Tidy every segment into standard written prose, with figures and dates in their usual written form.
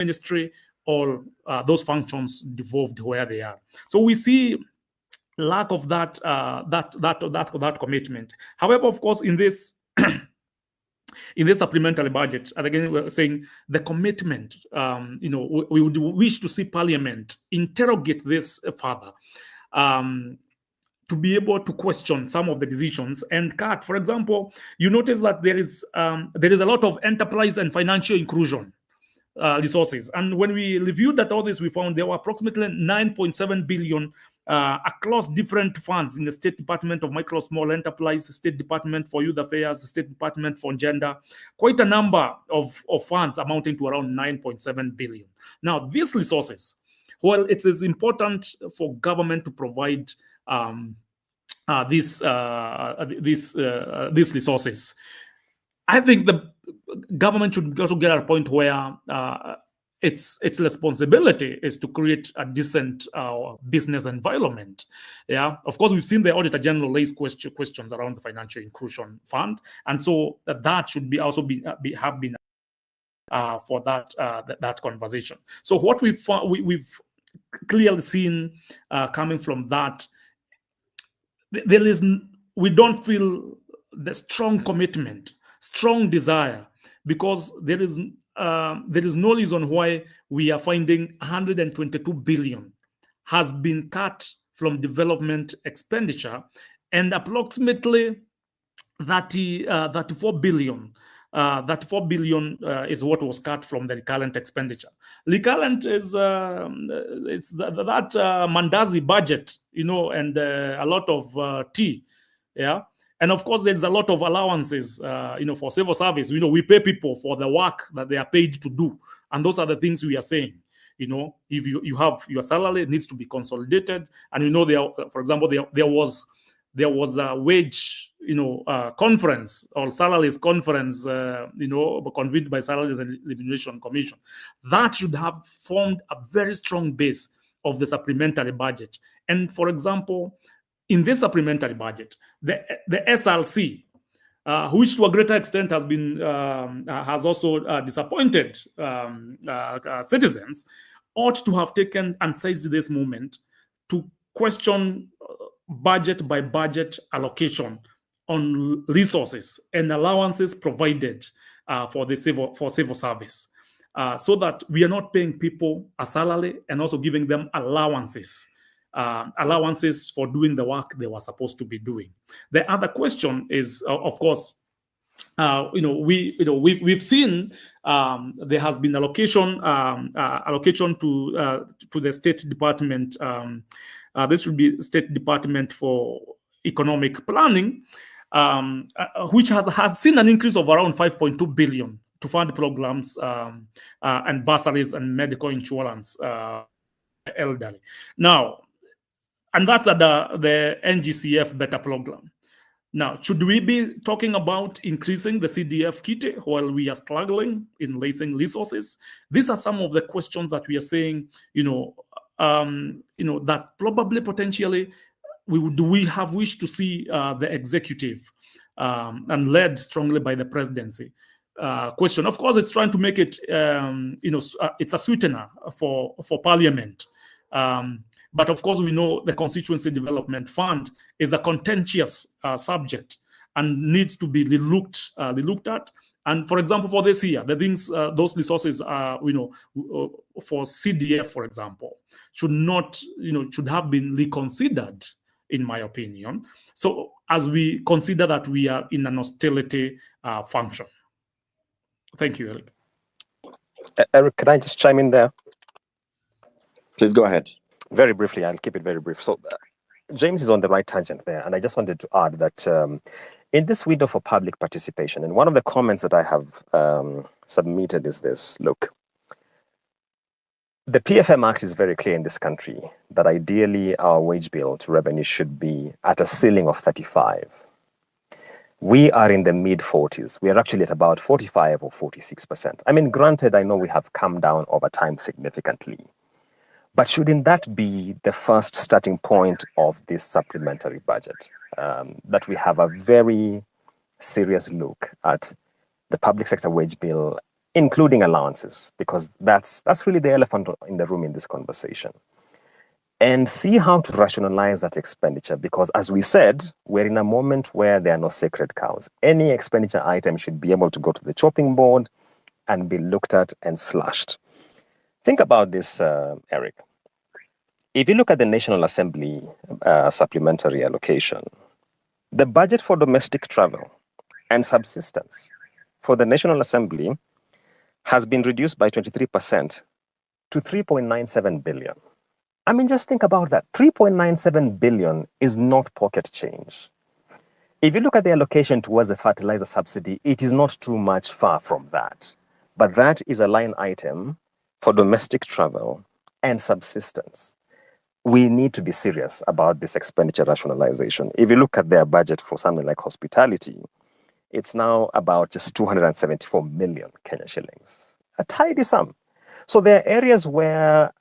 ministry, all those functions devolved where they are. So we see lack of that commitment. However, of course, in this in this supplementary budget, and again, we're saying the commitment, we would wish to see Parliament interrogate this further, to be able to question some of the decisions and cut. For example, you notice that there is a lot of enterprise and financial inclusion resources. And when we reviewed that all this, we found there were approximately 9.7 billion across different funds in the State Department of Micro Small Enterprise, State Department for Youth Affairs, State Department for Gender, quite a number of funds amounting to around 9.7 billion. Now, these resources, well, it is important for government to provide these resources. I think the government should also get at a point where its responsibility is to create a decent business environment. Yeah, of course, we've seen the Auditor General raise questions around the Financial Inclusion Fund, and so that should also have been for that conversation. So what we've clearly seen coming from that, we don't feel the strong commitment, strong desire, because there is no reason why we are finding 122 billion has been cut from development expenditure, and approximately 34 billion. That 4 billion is what was cut from the recurrent expenditure. Recurrent is it's that mandazi budget, and a lot of tea, yeah. And of course, there's a lot of allowances, for civil service. We pay people for the work that they are paid to do, and those are the things we are saying. If you have your salary, it needs to be consolidated, and for example, there was a wage, conference or salaries conference, convened by Salaries and Remuneration Commission. That should have formed a very strong base of the supplementary budget. And for example, in this supplementary budget, the SRC, which to a greater extent has also disappointed citizens, ought to have taken and seized this moment to question budget by budget allocation on resources and allowances provided for civil service, so that we are not paying people a salary and also giving them allowances for doing the work they were supposed to be doing. The other question is, of course, we've seen there has been allocation to the State Department. This would be State Department for Economic Planning, which has seen an increase of around 5.2 billion to fund programs and bursaries and medical insurance elderly. Now, and that's at the NGCF Better program. Now, should we be talking about increasing the CDF kitty while we are struggling in raising resources? These are some of the questions that we are saying, that probably potentially we have wished to see the executive and led strongly by the presidency question. Of course, it's trying to make it, it's a sweetener for Parliament. But of course, we know the Constituency Development Fund is a contentious subject and needs to be looked at. And for example, for this year, the things, those resources are, for CDF, for example, should have been reconsidered, in my opinion. So as we consider that we are in an austerity function. Thank you, Eric. Eric, can I just chime in there? Please go ahead. Very briefly, I'll keep it very brief. So James is on the right tangent there. And I just wanted to add that in this window for public participation, and one of the comments that I have submitted is this: look, the PFM Act is very clear in this country that ideally our wage bill to revenue should be at a ceiling of 35. We are in the mid-40s. We are actually at about 45 or 46%. I mean, granted, I know we have come down over time significantly. But shouldn't that be the first starting point of this supplementary budget? That we have a very serious look at the public sector wage bill including allowances, because that's really the elephant in the room in this conversation. And see how to rationalize that expenditure, because as we said, we're in a moment where there are no sacred cows. Any expenditure item should be able to go to the chopping board and be looked at and slashed. Think about this, Eric. If you look at the National Assembly supplementary allocation, the budget for domestic travel and subsistence for the National Assembly has been reduced by 23% to 3.97 billion. I mean, just think about that. 3.97 billion is not pocket change. If you look at the allocation towards the fertilizer subsidy, it is not too much far from that. But that is a line item for domestic travel and subsistence. We need to be serious about this expenditure rationalization. If you look at their budget for something like hospitality, it's now about just 274 million Kenya shillings, a tidy sum. So there are areas where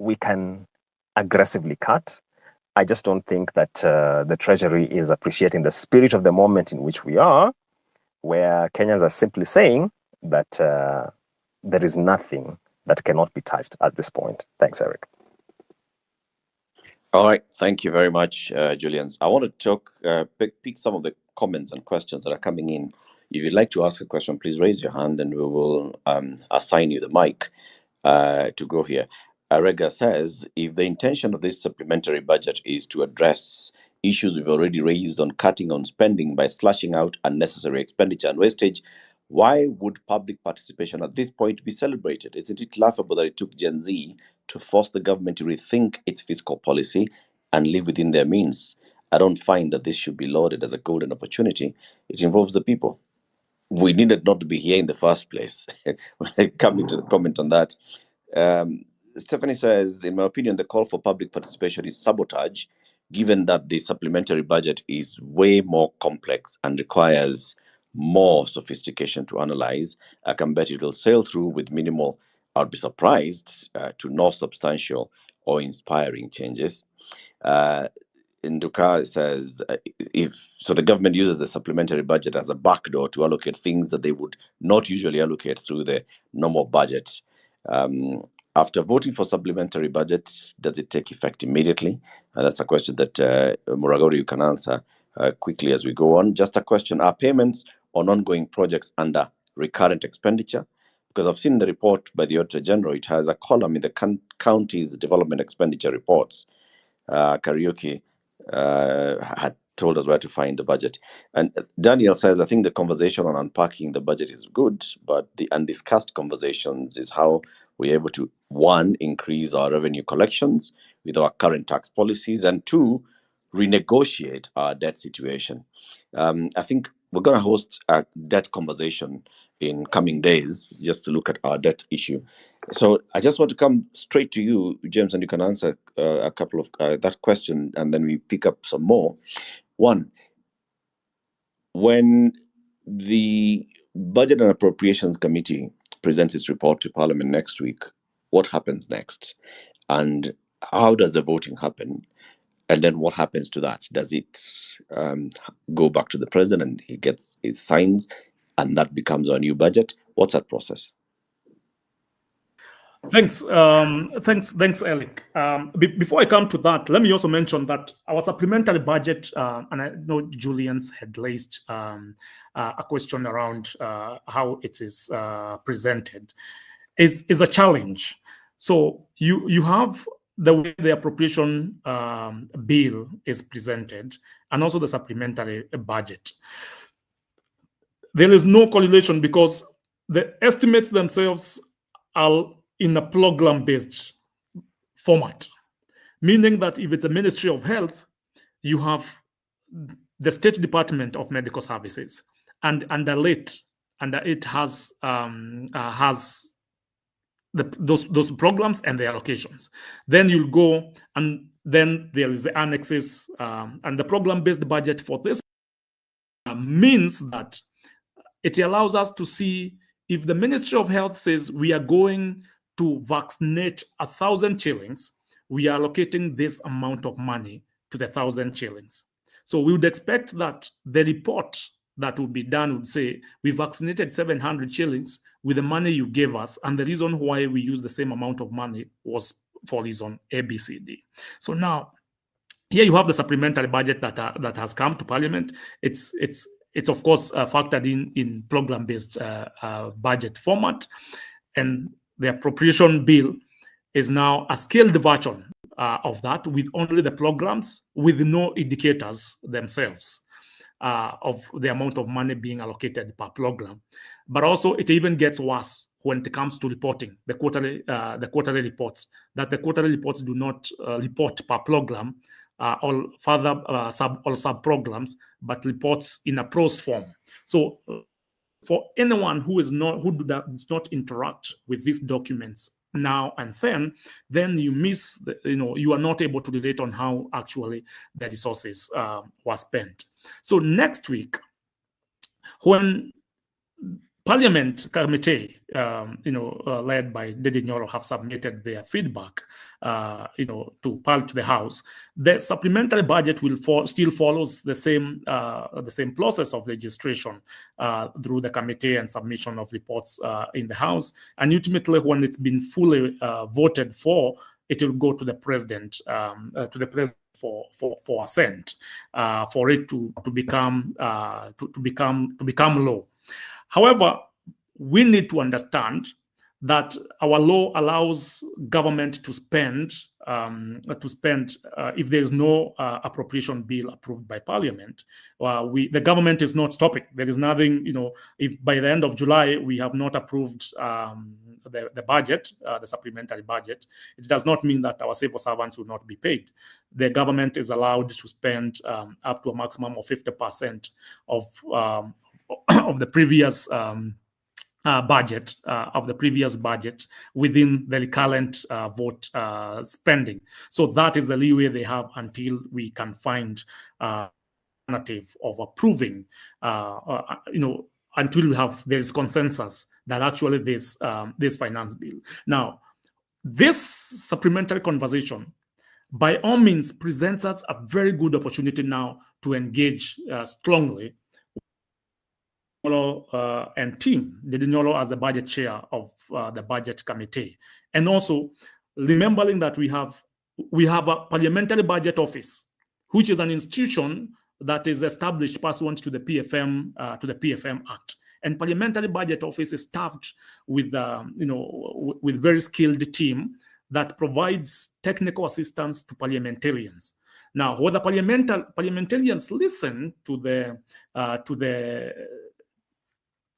we can aggressively cut. I just don't think that the Treasury is appreciating the spirit of the moment in which we are, where Kenyans are simply saying that there is nothing that cannot be touched at this point. Thanks, Eric. All right, thank you very much, Julian. I want to talk, pick some of the comments and questions that are coming in. If you'd like to ask a question, please raise your hand and we will assign you the mic to go here. Arega says, if the intention of this supplementary budget is to address issues we've already raised on cutting on spending by slashing out unnecessary expenditure and wastage, why would public participation at this point be celebrated? Isn't it laughable that it took Gen Z to force the government to rethink its fiscal policy and live within their means? I don't find that this should be lauded as a golden opportunity. It involves the people. We needed not to be here in the first place. Coming to the comment on that, Stephanie says, in my opinion, the call for public participation is sabotage, given that the supplementary budget is way more complex and requires more sophistication to analyze. I can bet it will sail through with minimal, I'll be surprised, to no substantial or inspiring changes. Nduka says, if so, the government uses the supplementary budget as a backdoor to allocate things that they would not usually allocate through the normal budget. After voting for supplementary budget, does it take effect immediately? That's a question that Muragori, you can answer quickly as we go on. Just a question, are payments on ongoing projects under recurrent expenditure? Because I've seen the report by the Auditor General, it has a column in the county's development expenditure reports. Karaoke had told us where to find the budget. And Daniel says, I think the conversation on unpacking the budget is good, but the undiscussed conversations is how we're able to, one, increase our revenue collections with our current tax policies, and two, renegotiate our debt situation. I think we're going to host a debt conversation in coming days just to look at our debt issue. So I just want to come straight to you, James, and you can answer a couple of that question, and then we pick up some more. One, when the Budget and Appropriations Committee presents its report to Parliament next week, what happens next? And how does the voting happen? And then what happens to that? Does it go back to the president and he gets his signs and that becomes our new budget? What's that process? Thanks, Alec. Before I come to that, let me also mention that our supplementary budget, and I know Julian's had raised a question around how it is presented, is a challenge. So you have the way the appropriation bill is presented, and also the supplementary budget. There is no correlation because the estimates themselves are in a program-based format, meaning that if it's a Ministry of Health, you have the State Department of Medical Services, and under it has those programs and the allocations. Then you'll go, and then there is the annexes, and the program-based budget for this means that it allows us to see if the Ministry of Health says we are going to vaccinate 1,000 shillings, we are allocating this amount of money to the 1,000 shillings. So we would expect that the report that would be done would say, we vaccinated 700 shillings with the money you gave us, and the reason why we used the same amount of money was for reason ABCD. So now, here you have the supplementary budget that has come to Parliament. It's of course factored in program-based budget format, and the appropriation bill is now a scaled version of that, with only the programs, with no indicators themselves of the amount of money being allocated per program. But also, it even gets worse when it comes to reporting the quarterly reports. That the quarterly reports do not report per program or further sub programs, but reports in a prose form. So, for anyone who does not interact with these documents now and then you miss you are not able to relate on how actually the resources were spent. So next week, when Parliament Committee, led by Dedi Nyoro, have submitted their feedback, to the House, the supplementary budget will still follows the same process of registration through the committee and submission of reports in the House, and ultimately, when it's been fully voted for, it will go to the president, for assent, for it to become law. However, we need to understand that our law allows government to spend if there is no appropriation bill approved by Parliament. The government is not stopping. There is nothing, if by the end of July we have not approved the budget, the supplementary budget, it does not mean that our civil servants will not be paid. The government is allowed to spend up to a maximum of 50% of the previous budget within the current vote spending. So that is the leeway they have until we can find alternative of approving, until there is consensus that actually this finance bill. Now, this supplementary conversation by all means presents us a very good opportunity now to engage strongly and team, Dedi Nyoro as the budget chair of the budget committee, and also remembering that we have a parliamentary budget office, which is an institution that is established pursuant to the PFM Act, and parliamentary budget office is staffed with with very skilled team that provides technical assistance to parliamentarians. Now, whether parliamentarians listen to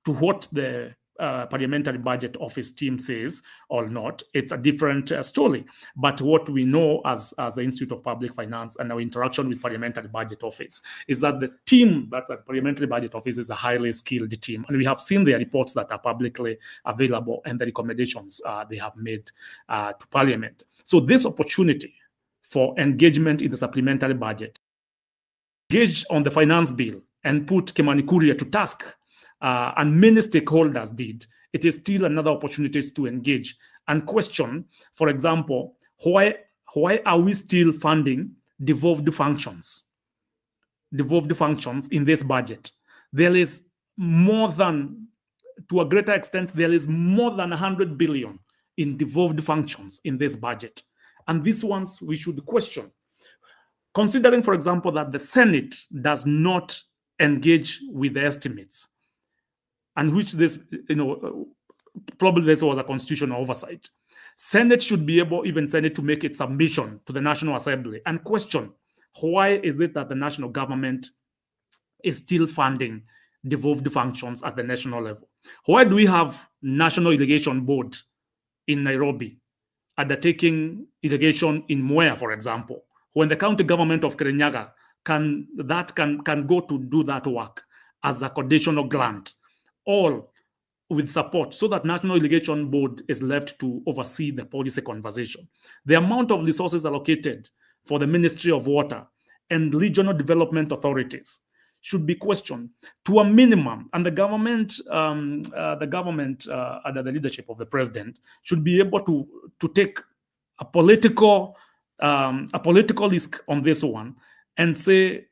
what the parliamentary budget office team says or not, it's a different story. But what we know as the Institute of Public Finance and our interaction with parliamentary budget office is that the team that's at parliamentary budget office is a highly skilled team. And we have seen their reports that are publicly available and the recommendations they have made to Parliament. So this opportunity for engagement in the supplementary budget, engage on the finance bill and put Kimani Kuria to task, and many stakeholders did, it is still another opportunity to engage and question, for example, why are we still funding devolved functions in this budget? There is more than, to a greater extent, there is more than 100 billion in devolved functions in this budget. And these ones we should question. Considering, for example, that the Senate does not engage with the estimates, and which this, probably this was a constitutional oversight. Senate should be able, even Senate, to make its submission to the National Assembly and question why is it that the national government is still funding devolved functions at the national level? Why do we have National Irrigation Board in Nairobi undertaking irrigation in Mwea, for example, when the county government of Kirinyaga can go to do that work as a conditional grant, all with support, so that National Irrigation Board is left to oversee the policy conversation. The amount of resources allocated for the Ministry of Water and regional development authorities should be questioned to a minimum, and the government under the leadership of the president should be able to take a political risk on this one and say,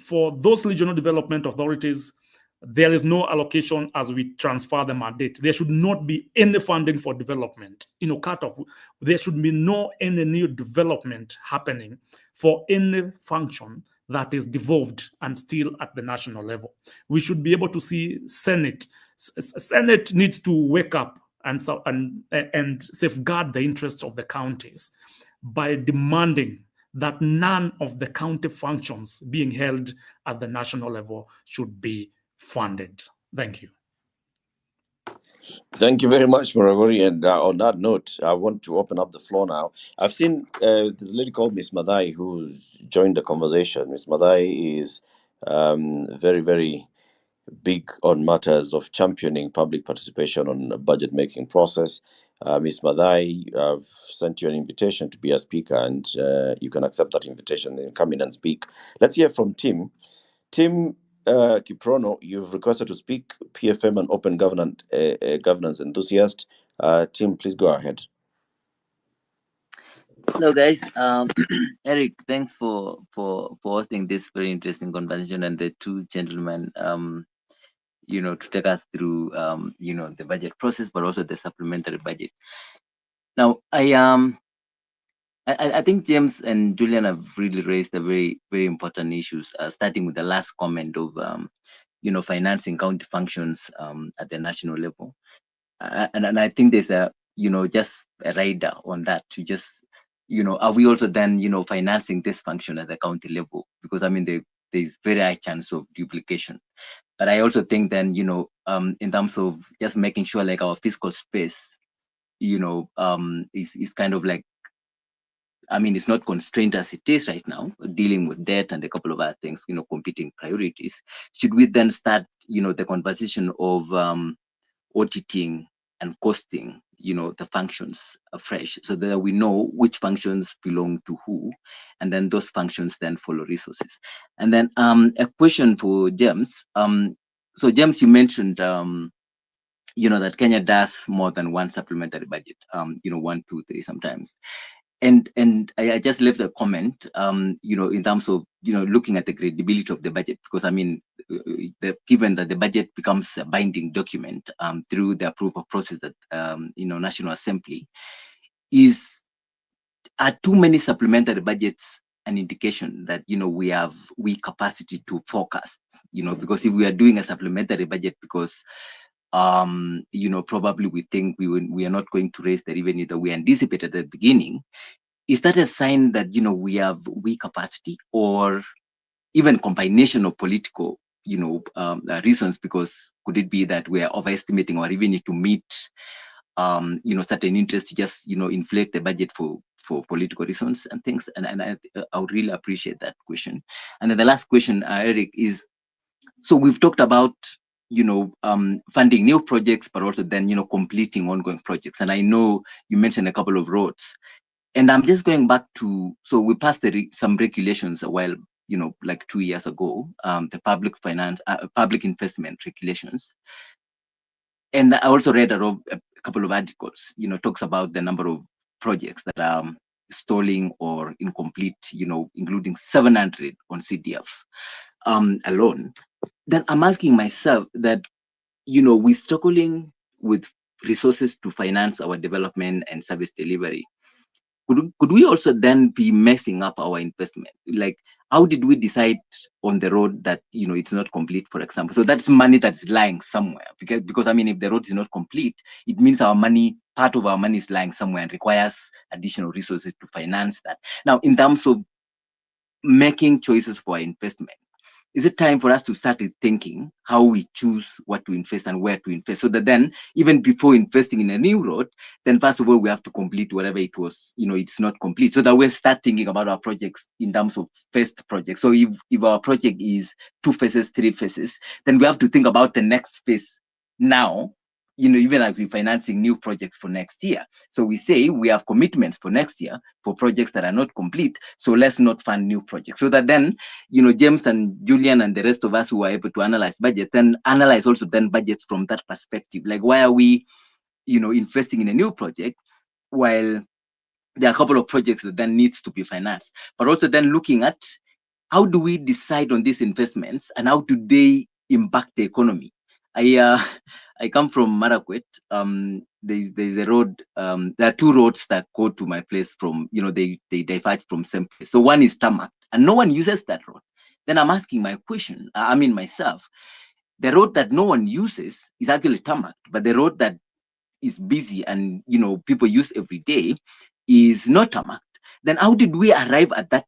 for those regional development authorities, there is no allocation as we transfer the mandate. There should not be any funding for development, cut off. There should be any new development happening for any function that is devolved and still at the national level. We should be able to see Senate. Senate needs to wake up and safeguard the interests of the counties by demanding that none of the county functions being held at the national level should be funded. Thank you. Thank you very much, Maragori. And on that note, I want to open up the floor now. I've seen there's a lady called Ms. Madai who's joined the conversation. Ms. Madai is very, very big on matters of championing public participation on the budget making process. Ms. Madai, I've sent you an invitation to be a speaker, and you can accept that invitation and come in and speak. Let's hear from Tim. Tim Kiprono, you've requested to speak, PFM and open governance enthusiast. Tim, please go ahead. Hello, guys. Eric, thanks for hosting this very interesting conversation, and the two gentlemen, to take us through, the budget process, but also the supplementary budget. Now, I think James and Julian have really raised a very, very important issues, starting with the last comment of, financing county functions at the national level. And I think there's just a rider on that to just, are we also then, financing this function at the county level? Because, there's very high chance of duplication. But I also think then, in terms of just making sure like our fiscal space, is kind of like, it's not constrained as it is right now, dealing with debt and a couple of other things, competing priorities. Should we then start, the conversation of auditing and costing, the functions afresh, so that we know which functions belong to who, and then those functions then follow resources. And then a question for James. So James, you mentioned, that Kenya does more than one supplementary budget, 1, 2, 3 sometimes. And I just left a comment, in terms of, looking at the credibility of the budget, because given that the budget becomes a binding document through the approval process at, National Assembly, are too many supplementary budgets an indication that, we have weak capacity to forecast, because if we are doing a supplementary budget because probably we think we are not going to raise the revenue that we anticipated at the beginning. Is that a sign that, we have weak capacity, or even combination of political, reasons? Because could it be that we are overestimating our revenue to meet, certain interests to just, inflate the budget for political reasons and things? And I would really appreciate that question. And then the last question, Eric, is, so we've talked about, funding new projects, but also then, completing ongoing projects. And I know you mentioned a couple of roads. And I'm just going back to, so we passed some regulations a while, like 2 years ago, the public investment regulations. And I also read a couple of articles, talks about the number of projects that are stalling or incomplete, including 700 on CDF alone. Then I'm asking myself that, we're struggling with resources to finance our development and service delivery. Could we also then be messing up our investment? Like, how did we decide on the road that, it's not complete, for example? So that's money that's lying somewhere. Because if the road is not complete, it means part of our money is lying somewhere and requires additional resources to finance that. Now, in terms of making choices for our investment, is it time for us to start thinking how we choose what to invest and where to invest, so that then, even before investing in a new road, then first of all, we have to complete whatever it was, it's not complete, so that we start thinking about our projects in terms of first project. So if our project is 2 phases, 3 phases, then we have to think about the next phase now, even like we're financing new projects for next year. So we say we have commitments for next year for projects that are not complete. So let's not fund new projects. So that then, James and Julian and the rest of us who are able to analyze budget, then analyze also then budgets from that perspective. Like, why are we, investing in a new project while there are a couple of projects that then needs to be financed? But also then looking at how do we decide on these investments and how do they impact the economy. I come from Marakwet. There's a road. There are two roads that go to my place from, they diverge from same place. So one is tarmac, and no one uses that road. Then I'm asking myself, the road that no one uses is actually tarmac, but the road that is busy and people use every day is not tarmac. Then how did we arrive at that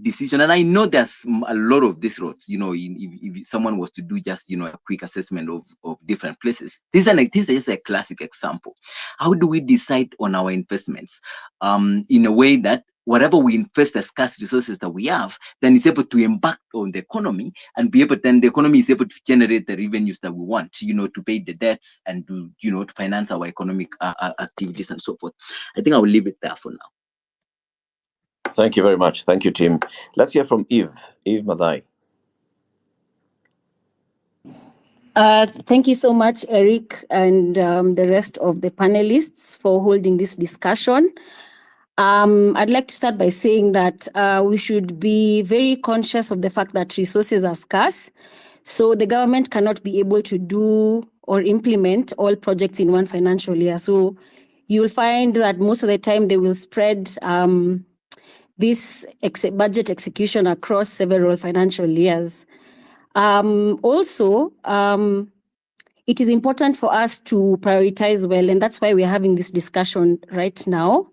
decision? And I know there's a lot of these roads, if someone was to do just a quick assessment of different places, this is just a classic example. How do we decide on our investments in a way that whatever we invest, the scarce resources that we have, then is able to impact on the economy and then the economy is able to generate the revenues that we want, to pay the debts and to finance our economic activities and so forth. I think I will leave it there for now. Thank you very much. Thank you, Tim. Let's hear from Eve Madai. Thank you so much, Eric, and the rest of the panelists for holding this discussion. I'd like to start by saying that we should be very conscious of the fact that resources are scarce. So the government cannot be able to do or implement all projects in one financial year. So you'll find that most of the time they will spread this budget execution across several financial years. Also, it is important for us to prioritize well, and that's why we're having this discussion right now.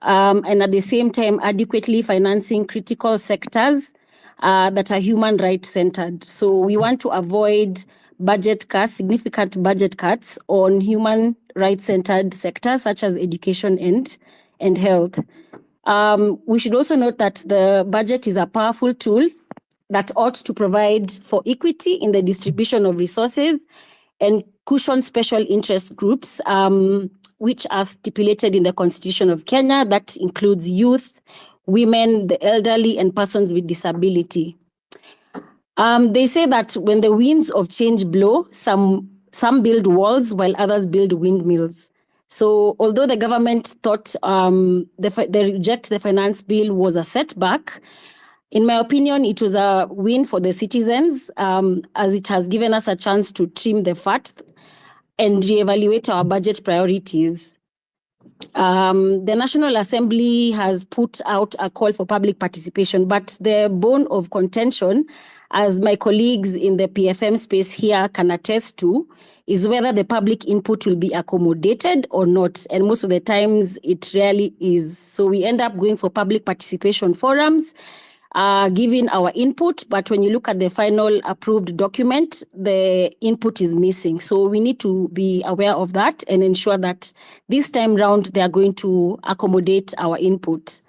And at the same time, adequately financing critical sectors that are human rights centered. So we want to avoid significant budget cuts on human rights centered sectors such as education and health. We should also note that the budget is a powerful tool that ought to provide for equity in the distribution of resources and cushion special interest groups, which are stipulated in the Constitution of Kenya. That includes youth, women, the elderly, and persons with disability. They say that when the winds of change blow, some build walls while others build windmills. So although the government thought the reject the finance bill was a setback, in my opinion, it was a win for the citizens, as it has given us a chance to trim the fat and reevaluate our budget priorities. The National Assembly has put out a call for public participation, but the bone of contention, as my colleagues in the PFM space here can attest to, is whether the public input will be accommodated or not. And most of the times it rarely is. So we end up going for public participation forums, giving our input, but when you look at the final approved document, the input is missing. So we need to be aware of that and ensure that this time round they are going to accommodate our input.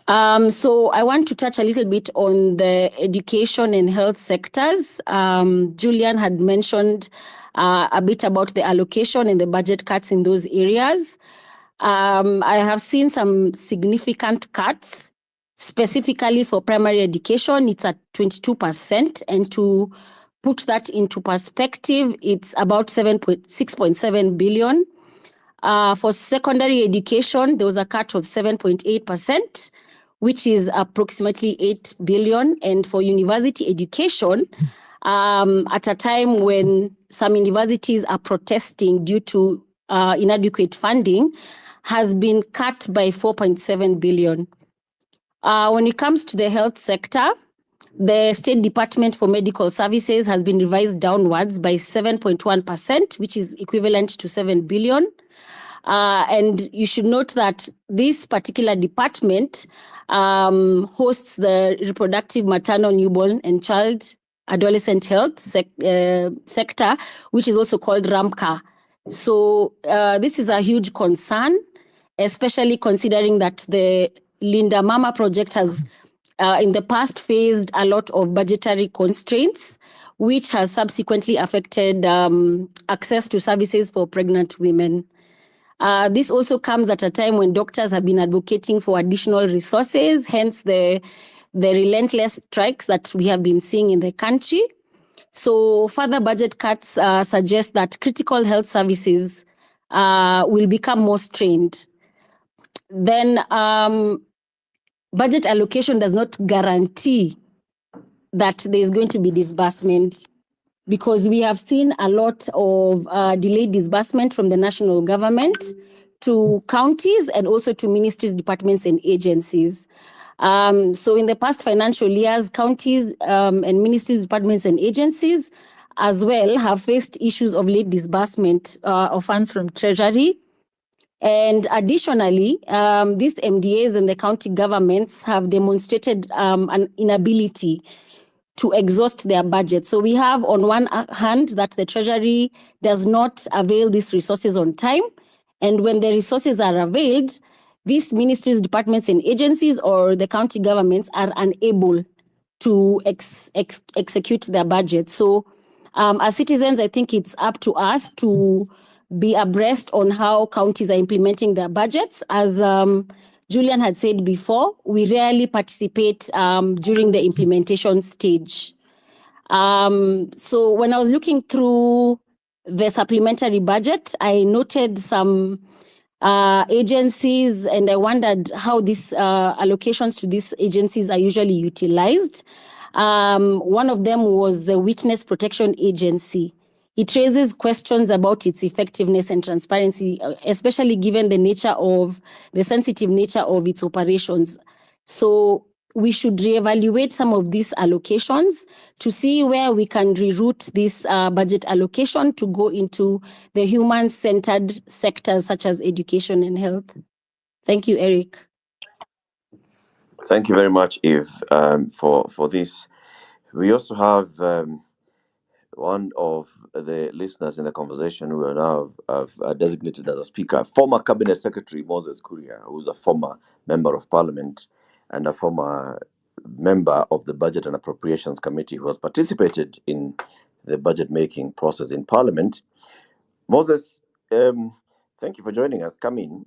So I want to touch a little bit on the education and health sectors. Julian had mentioned a bit about the allocation and the budget cuts in those areas. I have seen some significant cuts. Specifically for primary education, it's at 22%. And to put that into perspective, it's about 6.7 billion. For secondary education, there was a cut of 7.8%, which is approximately 8 billion. And for university education, at a time when some universities are protesting due to inadequate funding, has been cut by 4.7 billion. When it comes to the health sector, the State Department for Medical Services has been revised downwards by 7.1%, which is equivalent to 7 billion. And you should note that this particular department hosts the reproductive, maternal, newborn, and child adolescent health sector, which is also called RAMCA. So this is a huge concern, especially considering that the Linda Mama project has in the past faced a lot of budgetary constraints, which has subsequently affected access to services for pregnant women. This also comes at a time when doctors have been advocating for additional resources, hence the relentless strikes that we have been seeing in the country. So further budget cuts suggest that critical health services will become more strained. Then budget allocation does not guarantee that there is going to be disbursement. because we have seen a lot of delayed disbursement from the national government to counties and also to ministries, departments, and agencies. So in the past financial years, counties and ministries, departments, and agencies as well have faced issues of late disbursement of funds from Treasury. And additionally, these MDAs and the county governments have demonstrated an inability to exhaust their budget. So we have on one hand that the Treasury does not avail these resources on time. And when the resources are availed, these ministries, departments, and agencies or the county governments are unable to execute their budget. So as citizens, I think it's up to us to be abreast on how counties are implementing their budgets. As Julian had said before, we rarely participate during the implementation stage. So when I was looking through the supplementary budget, I noted some agencies, and I wondered how these allocations to these agencies are usually utilized. One of them was the Witness Protection Agency. It raises questions about its effectiveness and transparency, especially given the sensitive nature of its operations. So we should reevaluate some of these allocations to see where we can reroute this budget allocation to go into the human-centered sectors such as education and health. Thank you, Eric. Thank you very much, Eve, for this. We also have one of the listeners in the conversation who are now designated as a speaker, former Cabinet Secretary Moses Kuria, who's a former member of Parliament and a former member of the Budget and Appropriations Committee who has participated in the budget making process in Parliament. Moses, thank you for joining us. Come in.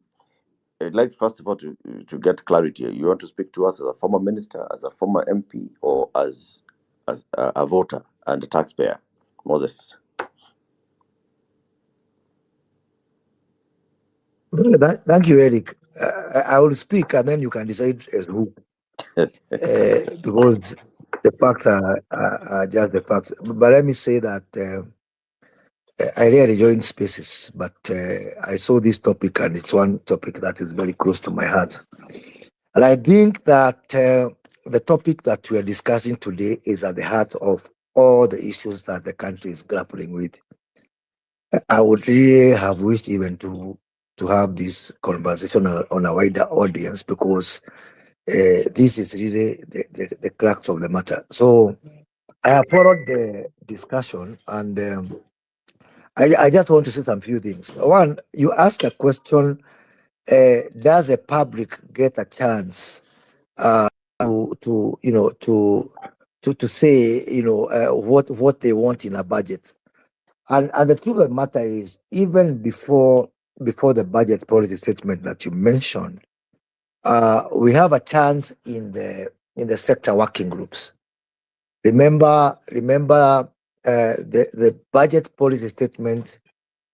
I'd like, first of all, to get clarity. You want to speak to us as a former minister, as a former MP, or as a voter and a taxpayer? Moses. Thank you, Eric. I will speak and then you can decide as who. Because the facts are just the facts. But let me say that I rarely join spaces, but I saw this topic and it's one topic that is very close to my heart. And I think that the topic that we are discussing today is at the heart of all the issues that the country is grappling with. I would really have wished even to have this conversation on a wider audience, because this is really the crux of the matter. So I have followed the discussion, and I just want to say some few things. One, you asked a question: does the public get a chance to say what they want in a budget? And the truth of the matter is, even before the budget policy statement that you mentioned, we have a chance in the sector working groups. Remember, the budget policy statement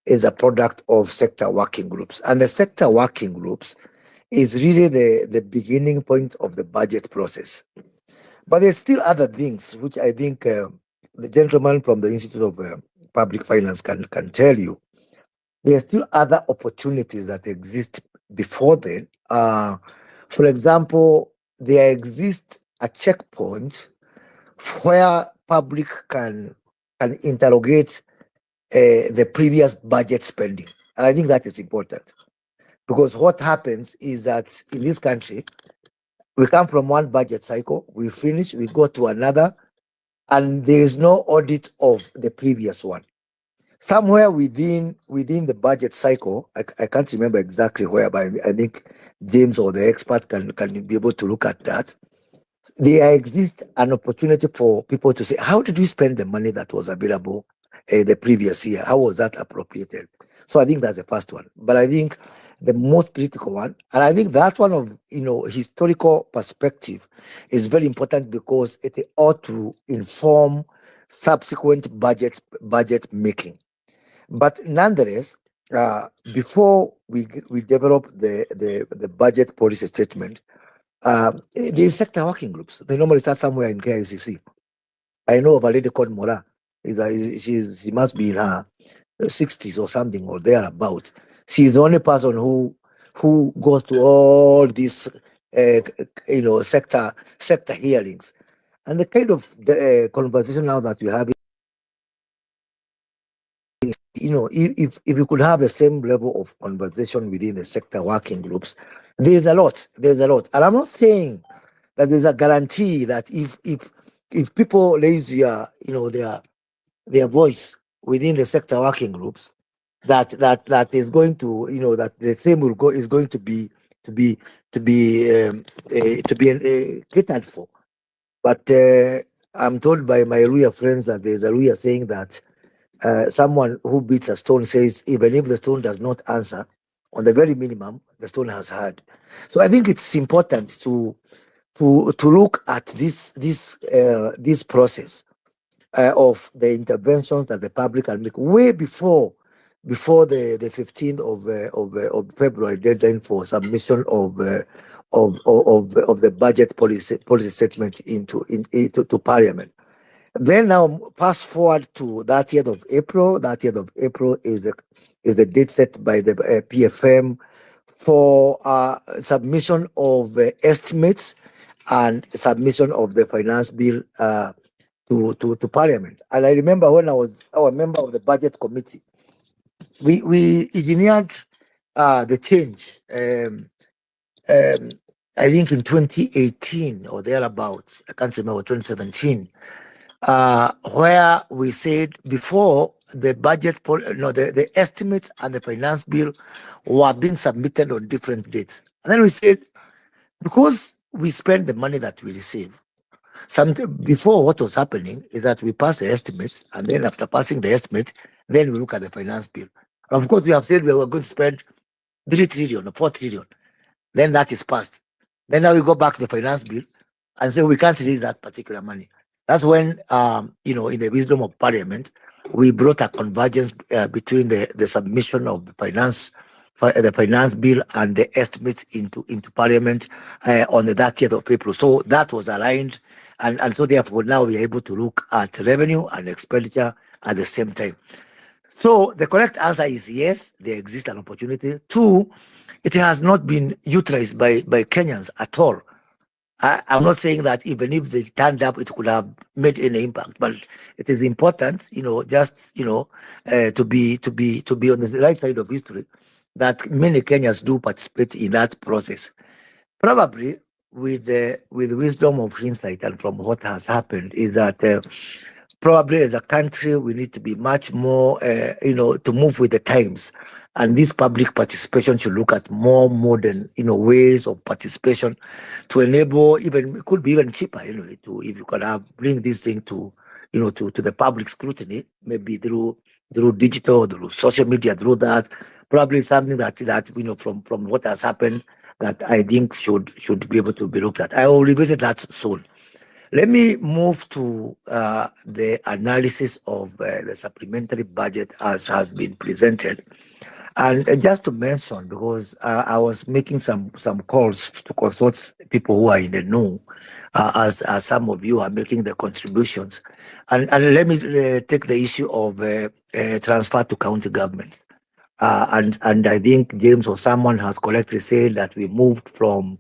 is a product of sector working groups, and the sector working groups is really the beginning point of the budget process. But there's still other things which I think the gentleman from the Institute of Public Finance can tell you. There are still other opportunities that exist before then. For example, there exists a checkpoint where public can interrogate the previous budget spending. And I think that is important, because what happens is that in this country, we come from one budget cycle, we finish, we go to another, and there is no audit of the previous one. Somewhere within the budget cycle, I can't remember exactly where, but I think James or the expert can be able to look at that. There exists an opportunity for people to say, how did we spend the money that was available the previous year? How was that appropriated? So I think that's the first one. But I think the most critical one, and I think that one of historical perspective is very important, because it ought to inform subsequent budget making. But nonetheless, before we develop the budget policy statement, these sector working groups, they normally start somewhere in KICC. I know of a lady called Mora. She must be in her 60s or something or thereabout. She's the only person who goes to all these sector hearings, and the kind of conversation now that we're having, if you could have the same level of conversation within the sector working groups, there's a lot, and I'm not saying that there's a guarantee that if people raise their voice within the sector working groups, that is going to, that the same is going to be catered for. But I'm told by my Ruya friends that there's a Ruya saying that someone who beats a stone says, even if the stone does not answer, on the very minimum, the stone has heard. So I think it's important to look at this process of the interventions that the public can make way before the 15th of February deadline for submission of the budget policy statement into Parliament. Then now fast forward to 30th of April. 30th of April is the date set by the PFM for submission of estimates and submission of the finance bill to Parliament. And I remember when I was a member of the budget committee, we engineered the change. I think in 2018 or thereabouts, I can't remember, 2017, where we said before the the estimates and the finance bill were being submitted on different dates. And then we said, because we spend the money that we receive, before what was happening is that we pass the estimates, and then after passing the estimate, then we look at the finance bill. And of course, we have said we were going to spend 3 trillion or 4 trillion. Then that is passed. Then now we go back to the finance bill and say we can't release that particular money. That's when, in the wisdom of Parliament, we brought a convergence between the submission of the finance bill and the estimates into Parliament on the 30th of April. So that was aligned, and so therefore now we are able to look at revenue and expenditure at the same time. So the correct answer is yes, there exists an opportunity. 2, it has not been utilized by Kenyans at all. I'm not saying that even if they turned up, it could have made any impact, but it is important, to be on the right side of history, that many Kenyans do participate in that process. Probably with wisdom of hindsight and from what has happened is that probably as a country we need to be much more, to move with the times. And this public participation should look at more modern, ways of participation to enable it could be even cheaper, if you can bring this thing to the public scrutiny, maybe through digital, through social media, through that. Probably something that from what has happened that I think should be able to be looked at. I will revisit that soon. Let me move to the analysis of the supplementary budget as has been presented. And just to mention, because I was making some calls to consult people who are in the know, as some of you are making the contributions. And let me take the issue of transfer to county government. And I think James or someone has correctly said that we moved from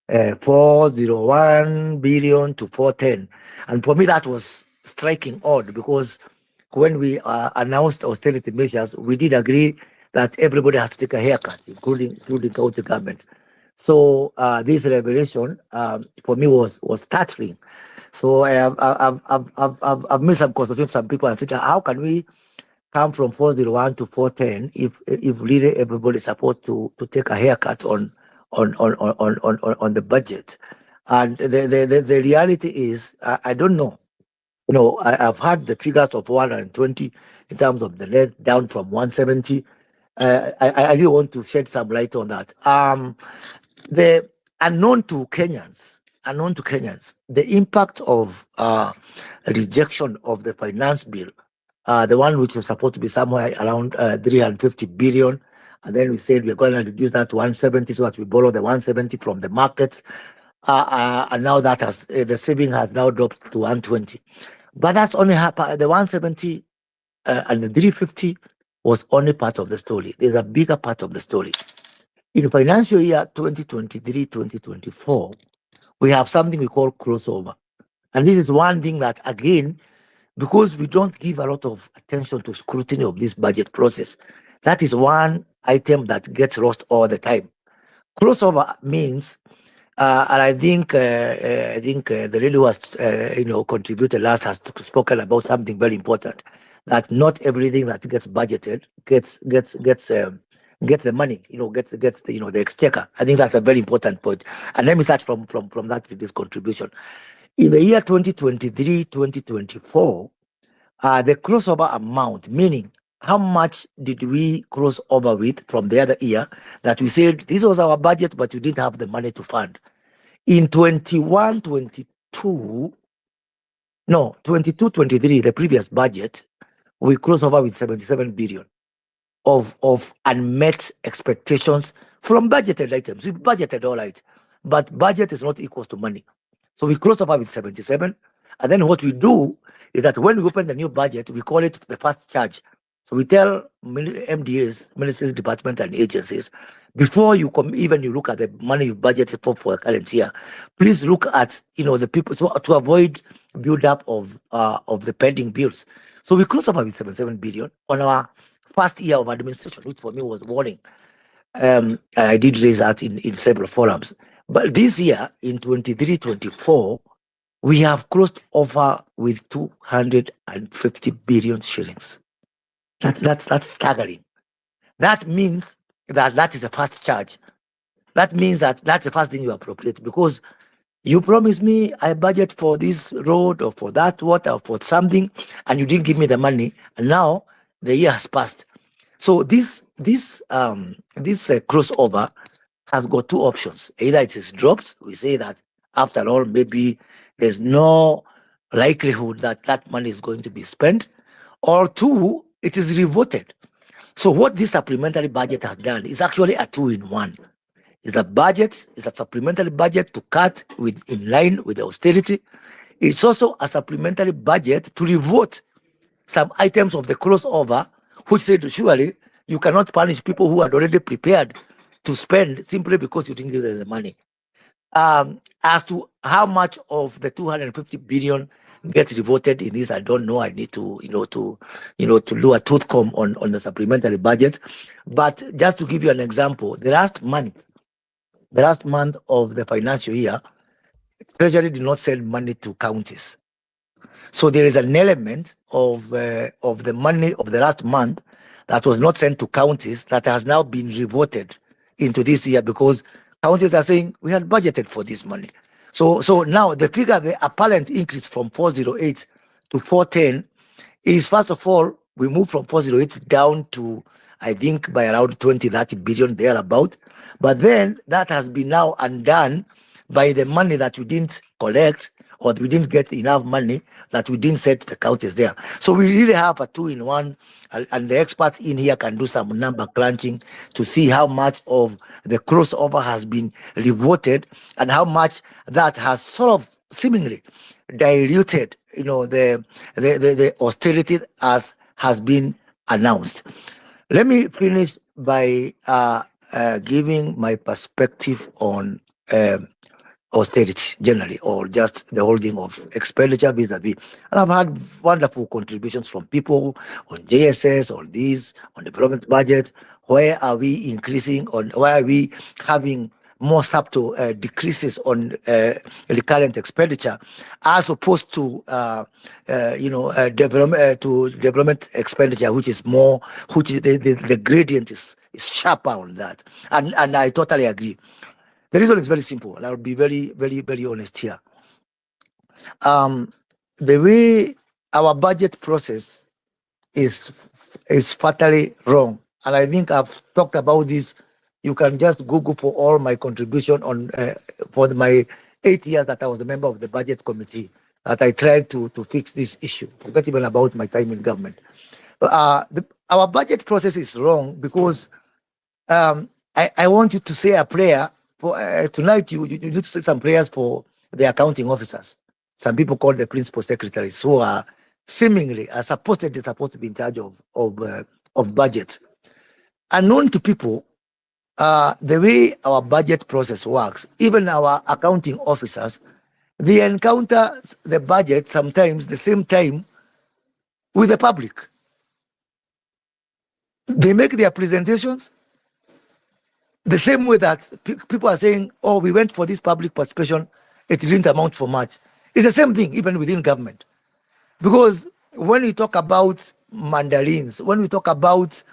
401 billion to 410. And for me, that was striking odd, because when we announced austerity measures, we did agree that everybody has to take a haircut, including county government. So this revelation for me was startling. So I've made some consultation with some people and said, how can we come from 401 to 410 if really everybody's supposed to take a haircut on the budget? And the reality is, I don't know. I've heard the figures of 120 in terms of the net down from 170. I really want to shed some light on that. The unknown to Kenyans, the impact of rejection of the finance bill, the one which was supposed to be somewhere around 350 billion, and then we said we're going to reduce that to 170, so that we borrow the 170 from the markets, and now that the saving has now dropped to 120. But that's only the 170 and the 350 was only part of the story. There's a bigger part of the story. In financial year 2023-2024, we have something we call crossover. And this is one thing that, again, because we don't give a lot of attention to scrutiny of this budget process, that is one item that gets lost all the time. Crossover means, and I think the lady who has contributed last has spoken about something very important, that not everything that gets budgeted gets the money, gets the exchequer. I think that's a very important point. And let me start from that to this contribution. In the year 2023-2024, the crossover amount, meaning how much did we cross over with from the other year that we said this was our budget, but we didn't have the money to fund. In 22-23, the previous budget, we crossed over with 77 billion of unmet expectations from budgeted items. We've budgeted all right, but budget is not equal to money. So we crossed over with 77. And then what we do is that when we open the new budget, we call it the first charge. So we tell MDAs, ministries, departments, and agencies, before you even you look at the money you budgeted for the current year, please look at the people to avoid build up of the pending bills. So we crossed over with 77 billion on our first year of administration, which for me was warning. And I did raise that in several forums. But this year, in 23-24, we have crossed over with 250 billion shillings. That's staggering. That means that is the first charge. That means that that's the first thing you appropriate, because you promised me I budget for this road or for that water or for something, and you didn't give me the money, and now the year has passed. So this crossover has got two options. Either it is dropped. We say that after all, maybe there's no likelihood that that money is going to be spent, or two, it is revoted. So what this supplementary budget has done is actually a two-in-one. It's a budget, it's a supplementary budget to cut in line with the austerity. It's also a supplementary budget to revote some items of the crossover, which said surely you cannot punish people who are already prepared to spend simply because you didn't give them the money. As to how much of the 250 billion gets revoted in this, I don't know. I need to do a tooth comb on the supplementary budget. But just to give you an example, the last month of the financial year, Treasury did not send money to counties. So there is an element of the money of the last month that was not sent to counties that has now been revoted into this year, because counties are saying we had budgeted for this money. So now the figure, the apparent increase from 408 to 410 is, first of all, we moved from 408 down to, I think, by around 20-30 billion thereabout. But then that has been now undone by the money that we didn't collect, or we didn't get enough money that we didn't send to the counties there. So we really have a two-in-one, and the experts in here can do some number crunching to see how much of the crossover has been revoted and how much that has sort of seemingly diluted, the austerity as has been announced. Let me finish by giving my perspective on austerity generally, or just the holding of expenditure vis-a-vis. And I've had wonderful contributions from people on JSS, on this, on the development budget. Where are we increasing on? Why are we having more subtle decreases on recurrent expenditure, as opposed to development expenditure, which is more, the gradient is sharper on that. And I totally agree. The reason is very simple, and I'll be very, very, very honest here. The way our budget process is fatally wrong, and I think I've talked about this. You can just Google for all my contribution on for my 8 years that I was a member of the budget committee, that I tried to fix this issue. Forget even about my time in government. Our budget process is wrong because I want you to say a prayer for tonight. You need to say some prayers for the accounting officers. some people called the principal secretaries, who are seemingly supposedly supposed to be in charge of budget. Unknown to people, the way our budget process works, even our accounting officers, they encounter the budget sometimes the same time with the public. They make their presentations the same way that people are saying, oh, we went for this public participation, it didn't amount for much. It's the same thing even within government. Because when we talk about mandarins, when we talk about,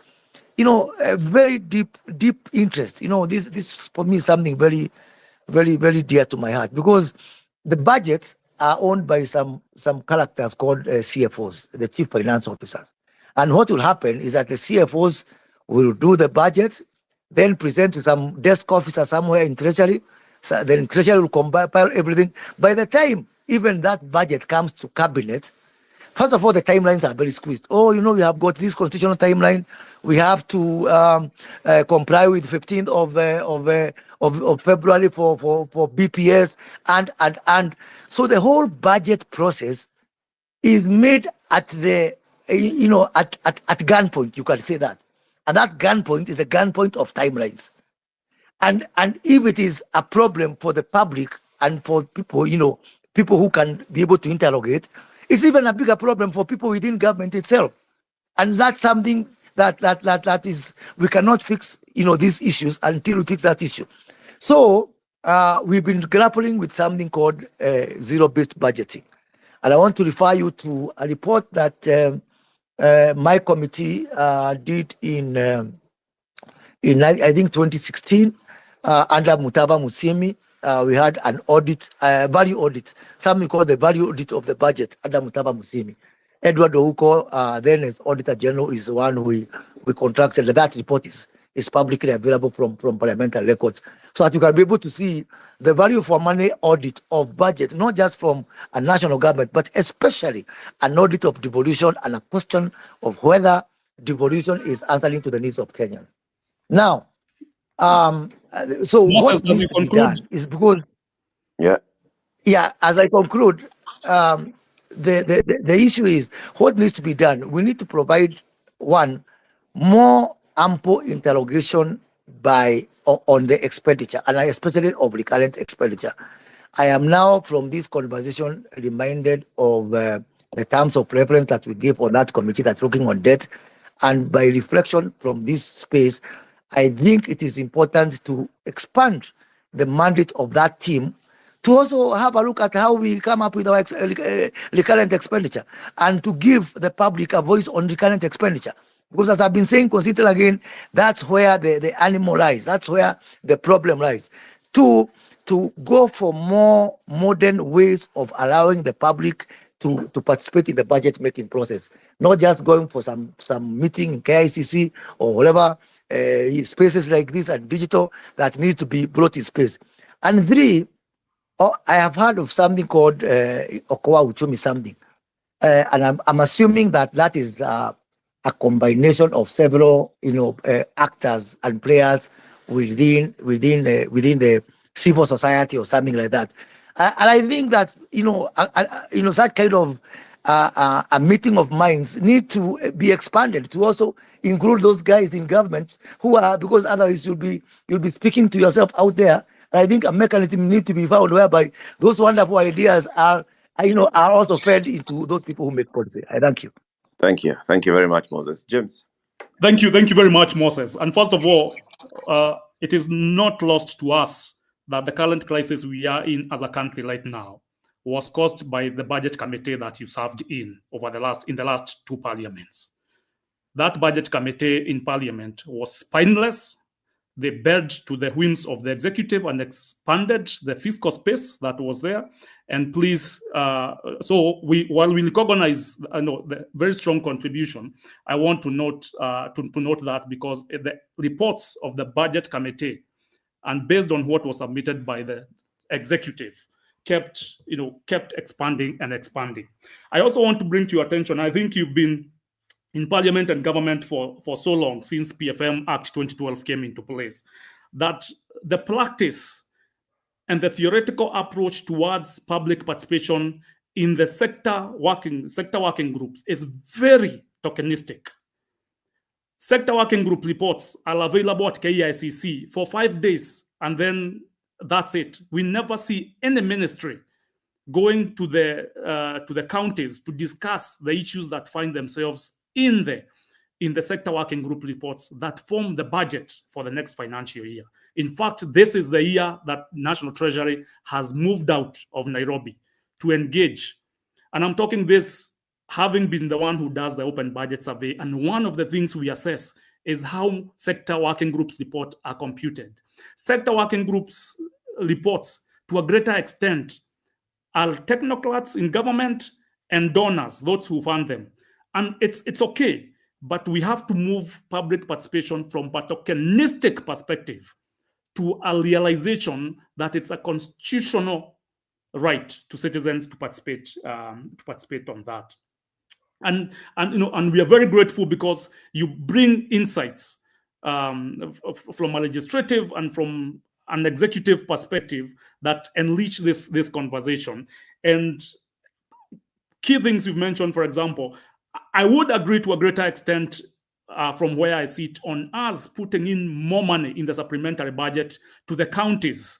a very deep interest, this for me is something very, very, very dear to my heart, because the budgets are owned by some characters called CFOs, the chief finance officers. And what will happen is that the CFOs will do the budget, then present to some desk officer somewhere in Treasury. So then Treasury will compile everything. By the time even that budget comes to cabinet, first of all, the timelines are very squeezed. Oh, we have got this constitutional timeline. We have to comply with 15th of February for BPS and so the whole budget process is made at the at gunpoint. You can say that, and that gunpoint is a gunpoint of timelines. And if it is a problem for the public and for people, people who can be able to interrogate, it's even a bigger problem for people within government itself. And that's something that is, we cannot fix, these issues until we fix that issue. So we've been grappling with something called zero-based budgeting. And I want to refer you to a report that my committee did in I think 2016 under Mutaba Musimi. We had an audit, value audit, something called the value audit of the budget under Mutaba Musimi. Edward Ouko, then as Auditor General, is the one we contracted. That report is publicly available from parliamentary records, so that you can be able to see the value for money audit of budget, not just from a national government, but especially an audit of devolution and a question of whether devolution is answering to the needs of Kenyans. Now, so Moses, what needs to be done is because, as I conclude, the issue is what needs to be done. We need to provide more ample interrogation on the expenditure, and especially of recurrent expenditure. I am now from this conversation reminded of the terms of reference that we gave on that committee that's looking on debt, and by reflection from this space, I think it is important to expand the mandate of that team to also have a look at how we come up with our recurrent expenditure and to give the public a voice on recurrent expenditure. Because as I've been saying consistently again, that's where the animal lies. That's where the problem lies. To go for more modern ways of allowing the public to participate in the budget making process, not just going for some meeting in KICC or whatever spaces like this and digital that need to be brought in space. And three, I have heard of something called Okowa Uchumi something, and I'm assuming that is a combination of several actors and players within the civil society or something like that. And I think that that kind of a meeting of minds need to be expanded to also include those guys in government who are, because otherwise you'll be speaking to yourself out there. I think a mechanism needs to be found whereby those wonderful ideas are also fed into those people who make policy. I thank you. Thank you very much, Moses. James. Thank you very much, Moses. And first of all, it is not lost to us that the current crisis we are in as a country right now was caused by the budget committee that you served in the last two parliaments. That budget committee in parliament was spineless. They bent to the whims of the executive and expanded the fiscal space that was there. And please, while we recognize the very strong contribution, I want to note that because the reports of the budget committee, and based on what was submitted by the executive, kept expanding and expanding. I also want to bring to your attention, I think you've been in parliament and government for so long, since PFM Act 2012 came into place, that the practice and the theoretical approach towards public participation in the sector working groups is very tokenistic. Sector working group reports are available at KICC for 5 days, and then that's it. We never see any ministry going to the counties to discuss the issues that find themselves in the sector working group reports that form the budget for the next financial year. In fact, this is the year that National Treasury has moved out of Nairobi to engage. And I'm talking this having been the one who does the open budget survey. And one of the things we assess is how sector working groups report are computed. Sector working groups reports, to a greater extent, are technocrats in government and donors, those who fund them. And it's okay, but we have to move public participation from a tokenistic perspective to a realization that it's a constitutional right to citizens to participate on that. And we are very grateful because you bring insights from a legislative and from an executive perspective that enrich this conversation. And key things you've mentioned, for example, I would agree to a greater extent from where I sit on us putting in more money in the supplementary budget to the counties,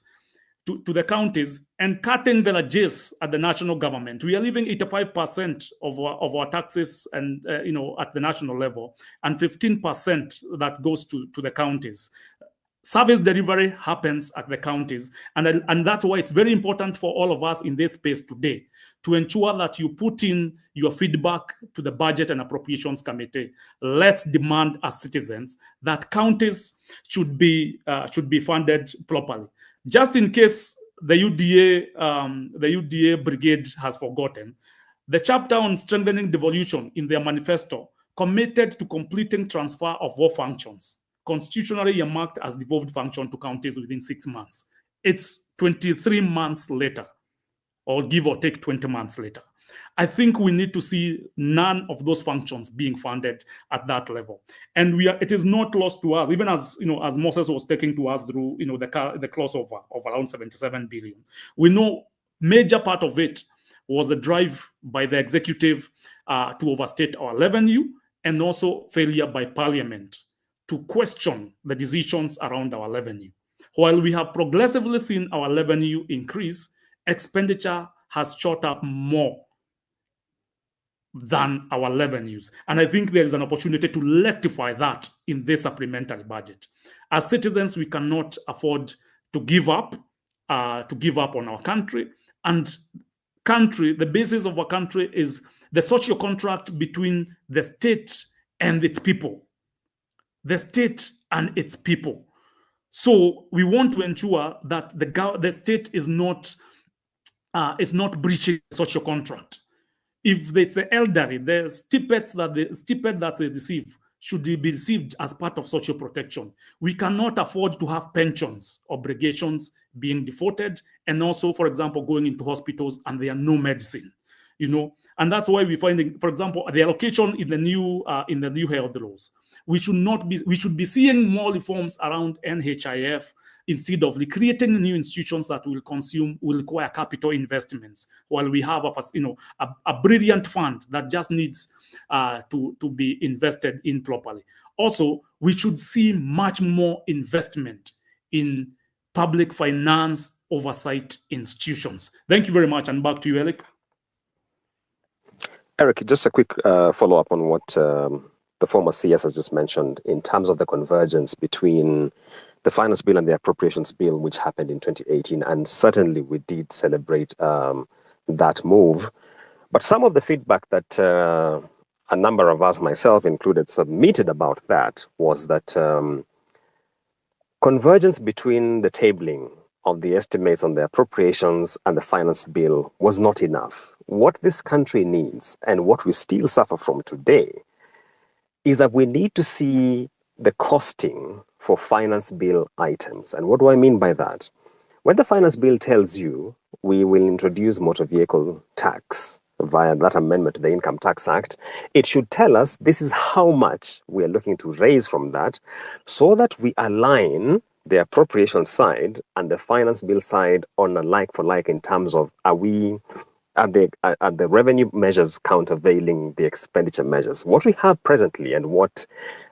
to the counties, and cutting the largesse at the national government. We are leaving 85% of our taxes and at the national level, and 15% that goes to the counties. Service delivery happens at the counties, and that's why it's very important for all of us in this space today to ensure that you put in your feedback to the Budget and Appropriations Committee. Let's demand as citizens that counties should be funded properly. Just in case the UDA brigade has forgotten, the chapter on strengthening devolution in their manifesto committed to completing transfer of all functions, constitutionally earmarked as devolved function to counties within 6 months. It's 23 months later, or give or take 20 months later. I think we need to see none of those functions being funded at that level. And it is not lost to us, even as Moses was taking to us through the crossover of around 77 billion. We know major part of it was the drive by the executive to overstate our revenue, and also failure by Parliament to question the decisions around our revenue. While we have progressively seen our revenue increase, expenditure has shot up more than our revenues. And I think there is an opportunity to rectify that in this supplementary budget. As citizens, we cannot afford to give up on our country. And the basis of our country is the social contract between the state and its people. The state and its people. So we want to ensure that the state is not breaching the social contract. If it's the elderly, the stipends that they receive should be received as part of social protection. We cannot afford to have pensions obligations being defaulted, and also, for example, going into hospitals and there are no medicine. And that's why we find, for example, the allocation in the new health laws. We should be seeing more reforms around NHIF instead of recreating new institutions that will require capital investments, while we have a brilliant fund that just needs to be invested in properly. Also, we should see much more investment in public finance oversight institutions. Thank you very much, and back to you, Eric. Eric, just a quick follow-up on what the former CS has just mentioned in terms of the convergence between the finance bill and the appropriations bill, which happened in 2018. And certainly we did celebrate that move. But some of the feedback that a number of us, myself included, submitted about that was that convergence between the tabling of the estimates on the appropriations and the finance bill was not enough. What this country needs, and what we still suffer from today, is that we need to see the costing for finance bill items. And what do I mean by that? When the finance bill tells you we will introduce motor vehicle tax via that amendment to the Income Tax Act, it should tell us this is how much we are looking to raise from that, so that we align the appropriation side and the finance bill side on a like for like in terms of, are we are the revenue measures countervailing the expenditure measures? What we have presently, and what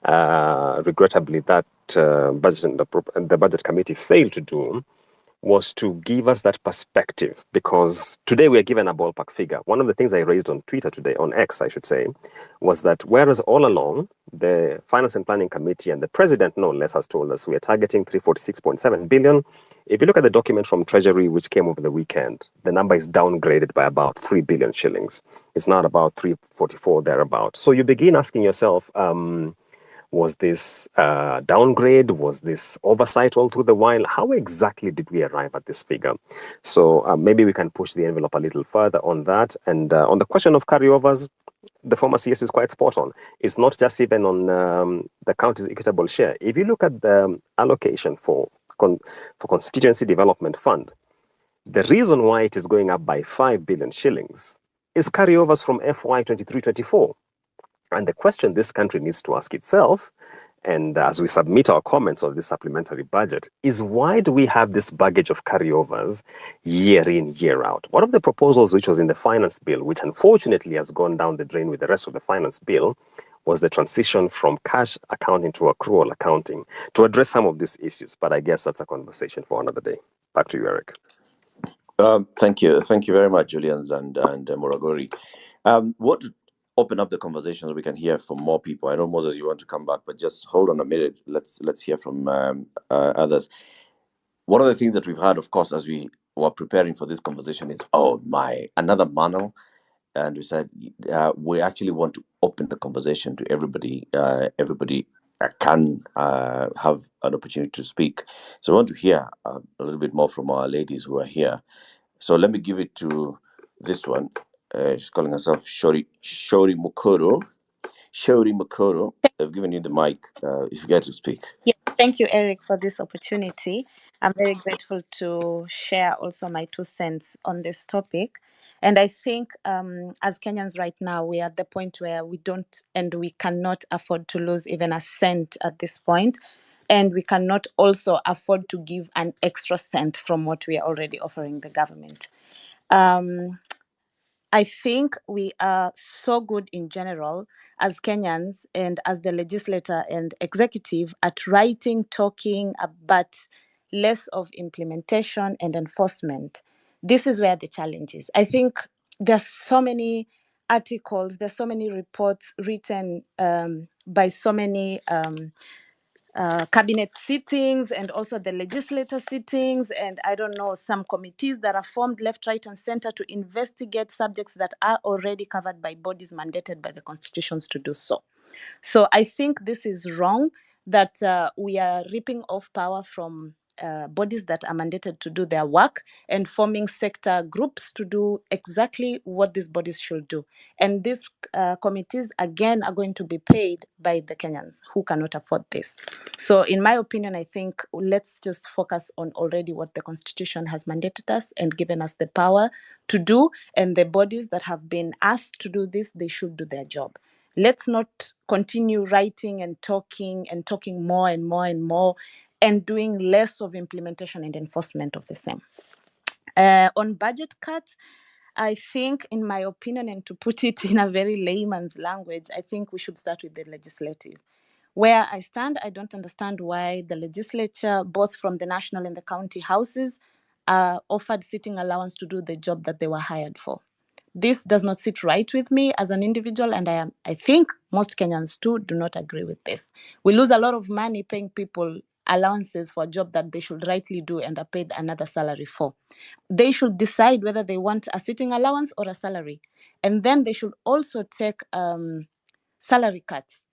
regrettably that the budget committee failed to do, was to give us that perspective, because today we are given a ballpark figure. One of the things I raised on Twitter today, on X I should say, was that whereas all along the Finance and Planning Committee and the President no less has told us we are targeting 346.7 billion, if you look at the document from Treasury which came over the weekend, the number is downgraded by about 3 billion shillings. It's not about 344 thereabout. So you begin asking yourself, was this downgrade? Was this oversight all through the while? How exactly did we arrive at this figure? So maybe we can push the envelope a little further on that. And on the question of carryovers, the former CS is quite spot on. It's not just even on the county's equitable share. If you look at the allocation for Constituency Development Fund, the reason why it is going up by 5 billion shillings is carryovers from FY 23-24. And the question this country needs to ask itself, and as we submit our comments on this supplementary budget, is why do we have this baggage of carryovers year in, year out? One of the proposals which was in the finance bill, which unfortunately has gone down the drain with the rest of the finance bill, was the transition from cash accounting to accrual accounting to address some of these issues. But I guess that's a conversation for another day. Back to you, Eric. Thank you very much, Julians and Muragori. What open up the conversation so we can hear from more people. I know, Moses, you want to come back, but just hold on a minute. Let's hear from others. One of the things that we've heard, of course, as we were preparing for this conversation is, another manual. And we said, we actually want to open the conversation to everybody. Everybody can have an opportunity to speak. So I want to hear a little bit more from our ladies who are here. So let me give it to this one. She's calling herself Shori Mukoro. Shori Mukoro, I've given you the mic. If you get to speak. Yeah, thank you, Eric, for this opportunity. I'm very grateful to share also my 2 cents on this topic. And I think as Kenyans right now, we are at the point where we don't and we cannot afford to lose even a cent at this point. And we cannot also afford to give an extra cent from what we are already offering the government. I think we are so good in general as Kenyans and as the legislator and executive at writing, talking, but less of implementation and enforcement. This is where the challenge is. I think there's so many articles, there's so many reports written by so many cabinet sittings and also the legislature sittings, and I don't know, some committees that are formed left, right, and center to investigate subjects that are already covered by bodies mandated by the constitutions to do so. So I think this is wrong, that we are ripping off power from bodies that are mandated to do their work and forming sector groups to do exactly what these bodies should do. And these committees, again, are going to be paid by the Kenyans who cannot afford this. So in my opinion, I think let's just focus on already what the Constitution has mandated us and given us the power to do. And the bodies that have been asked to do this, they should do their job. Let's not continue writing and talking more and more and more and doing less of implementation and enforcement of the same. On budget cuts, I think, in my opinion, and to put it in a very layman's language, I think we should start with the legislative. Where I stand, I don't understand why the legislature, both from the national and the county houses, are offered sitting allowance to do the job that they were hired for. This does not sit right with me as an individual, and I think most Kenyans too do not agree with this. We lose a lot of money paying people allowances for a job that they should rightly do and are paid another salary for. They should decide whether they want a sitting allowance or a salary. And then they should also take salary cuts.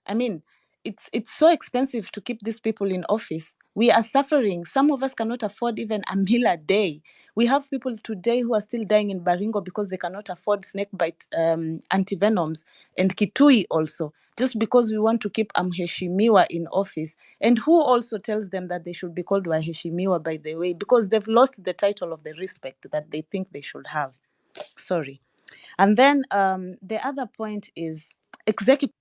I mean, it's so expensive to keep these people in office. We are suffering. Some of us cannot afford even a meal a day. We have people today who are still dying in Baringo because they cannot afford snakebite antivenoms, and Kitui also, just because we want to keep Mheshimiwa in office. And who also tells them that they should be called Waheshimiwa, by the way, because they've lost the title of the respect that they think they should have. Sorry. And then the other point is executive.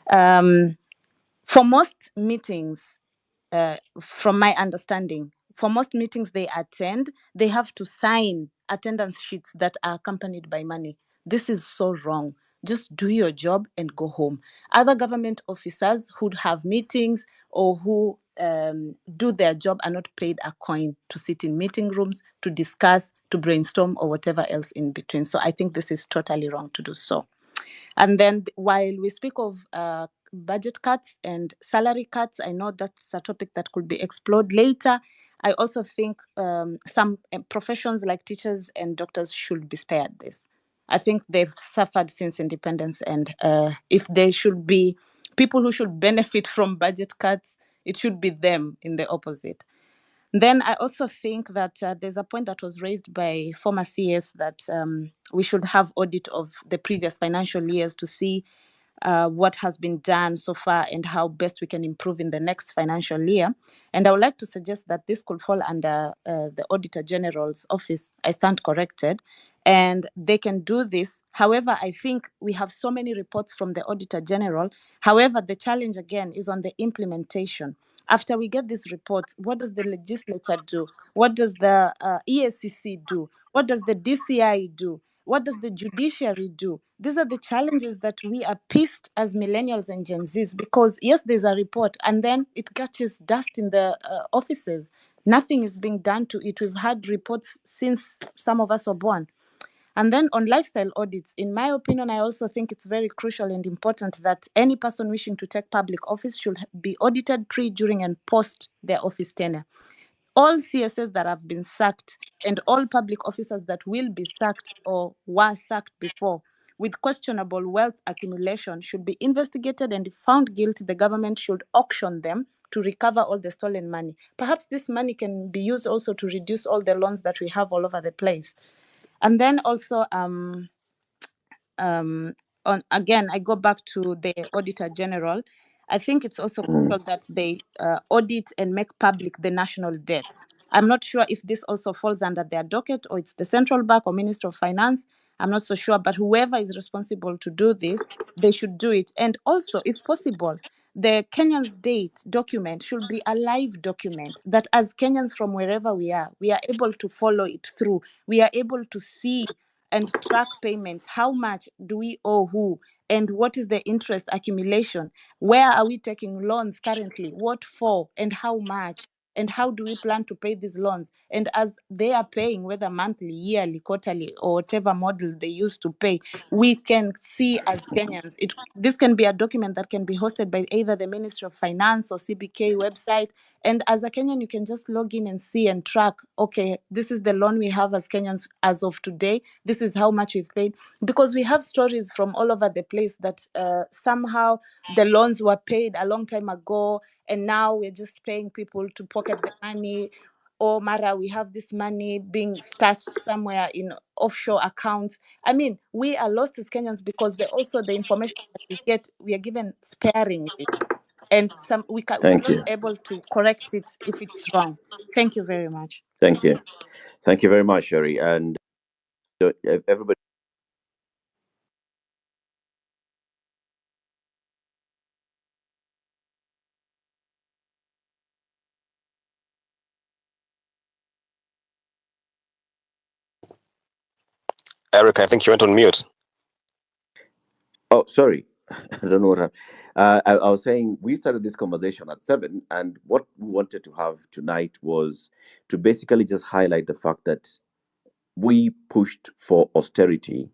For most meetings, from my understanding, for most meetings they attend, they have to sign attendance sheets that are accompanied by money. This is so wrong. Just do your job and go home. Other government officers who have meetings or who do their job are not paid a coin to sit in meeting rooms, to discuss, to brainstorm, or whatever else in between. So I think this is totally wrong to do so. And then while we speak of budget cuts and salary cuts, I know that's a topic that could be explored later. I also think some professions like teachers and doctors should be spared this. I think they've suffered since independence, and if there should be people who should benefit from budget cuts, it should be them in the opposite. Then I also think that there's a point that was raised by former CS that we should have audit of the previous financial years to see what has been done so far and how best we can improve in the next financial year. And I would like to suggest that this could fall under the Auditor General's office. I stand corrected. And they can do this. However, I think we have so many reports from the Auditor General. However, the challenge again is on the implementation. After we get these reports, what does the legislature do? What does the EACC do? What does the DCI do? What does the judiciary do? These are the challenges that we are pissed as millennials and Gen Zs, because yes, there's a report and then it catches dust in the offices. Nothing is being done to it. We've had reports since some of us were born. And then on lifestyle audits, in my opinion, I also think it's very crucial and important that any person wishing to take public office should be audited pre, during, and post their office tenure. All CSS that have been sacked and all public officers that will be sacked or were sacked before with questionable wealth accumulation should be investigated, and if found guilty, the government should auction them to recover all the stolen money. Perhaps this money can be used also to reduce all the loans that we have all over the place. And then also, again, I go back to the Auditor General. I think it's also crucial that they audit and make public the national debts. I'm not sure if this also falls under their docket or it's the Central Bank or Minister of Finance. I'm not so sure, but whoever is responsible to do this, they should do it. And also, if possible, the Kenyans date document should be a live document that as Kenyans from wherever we are able to follow it through. We are able to see and track payments. How much do we owe who? And what is the interest accumulation? Where are we taking loans currently? What for? And how much? And how do we plan to pay these loans? And as they are paying, whether monthly, yearly, quarterly, or whatever model they used to pay, we can see as Kenyans. This can be a document that can be hosted by either the Ministry of Finance or CBK website. And as a Kenyan, you can just log in and see and track, okay, this is the loan we have as Kenyans as of today. This is how much we've paid. Because we have stories from all over the place that somehow the loans were paid a long time ago, and now we're just paying people to pocket the money. Or Mara, we have this money being stashed somewhere in offshore accounts. I mean, we are lost as Kenyans because also the information that we get, we are given sparingly. And we're not able to correct it if it's wrong. Thank you very much. Thank you. Thank you very much, Sherry. And everybody. Eric, I think you went on mute. Oh, sorry. I don't know what happened. I was saying we started this conversation at 7, and what we wanted to have tonight was to basically just highlight the fact that we pushed for austerity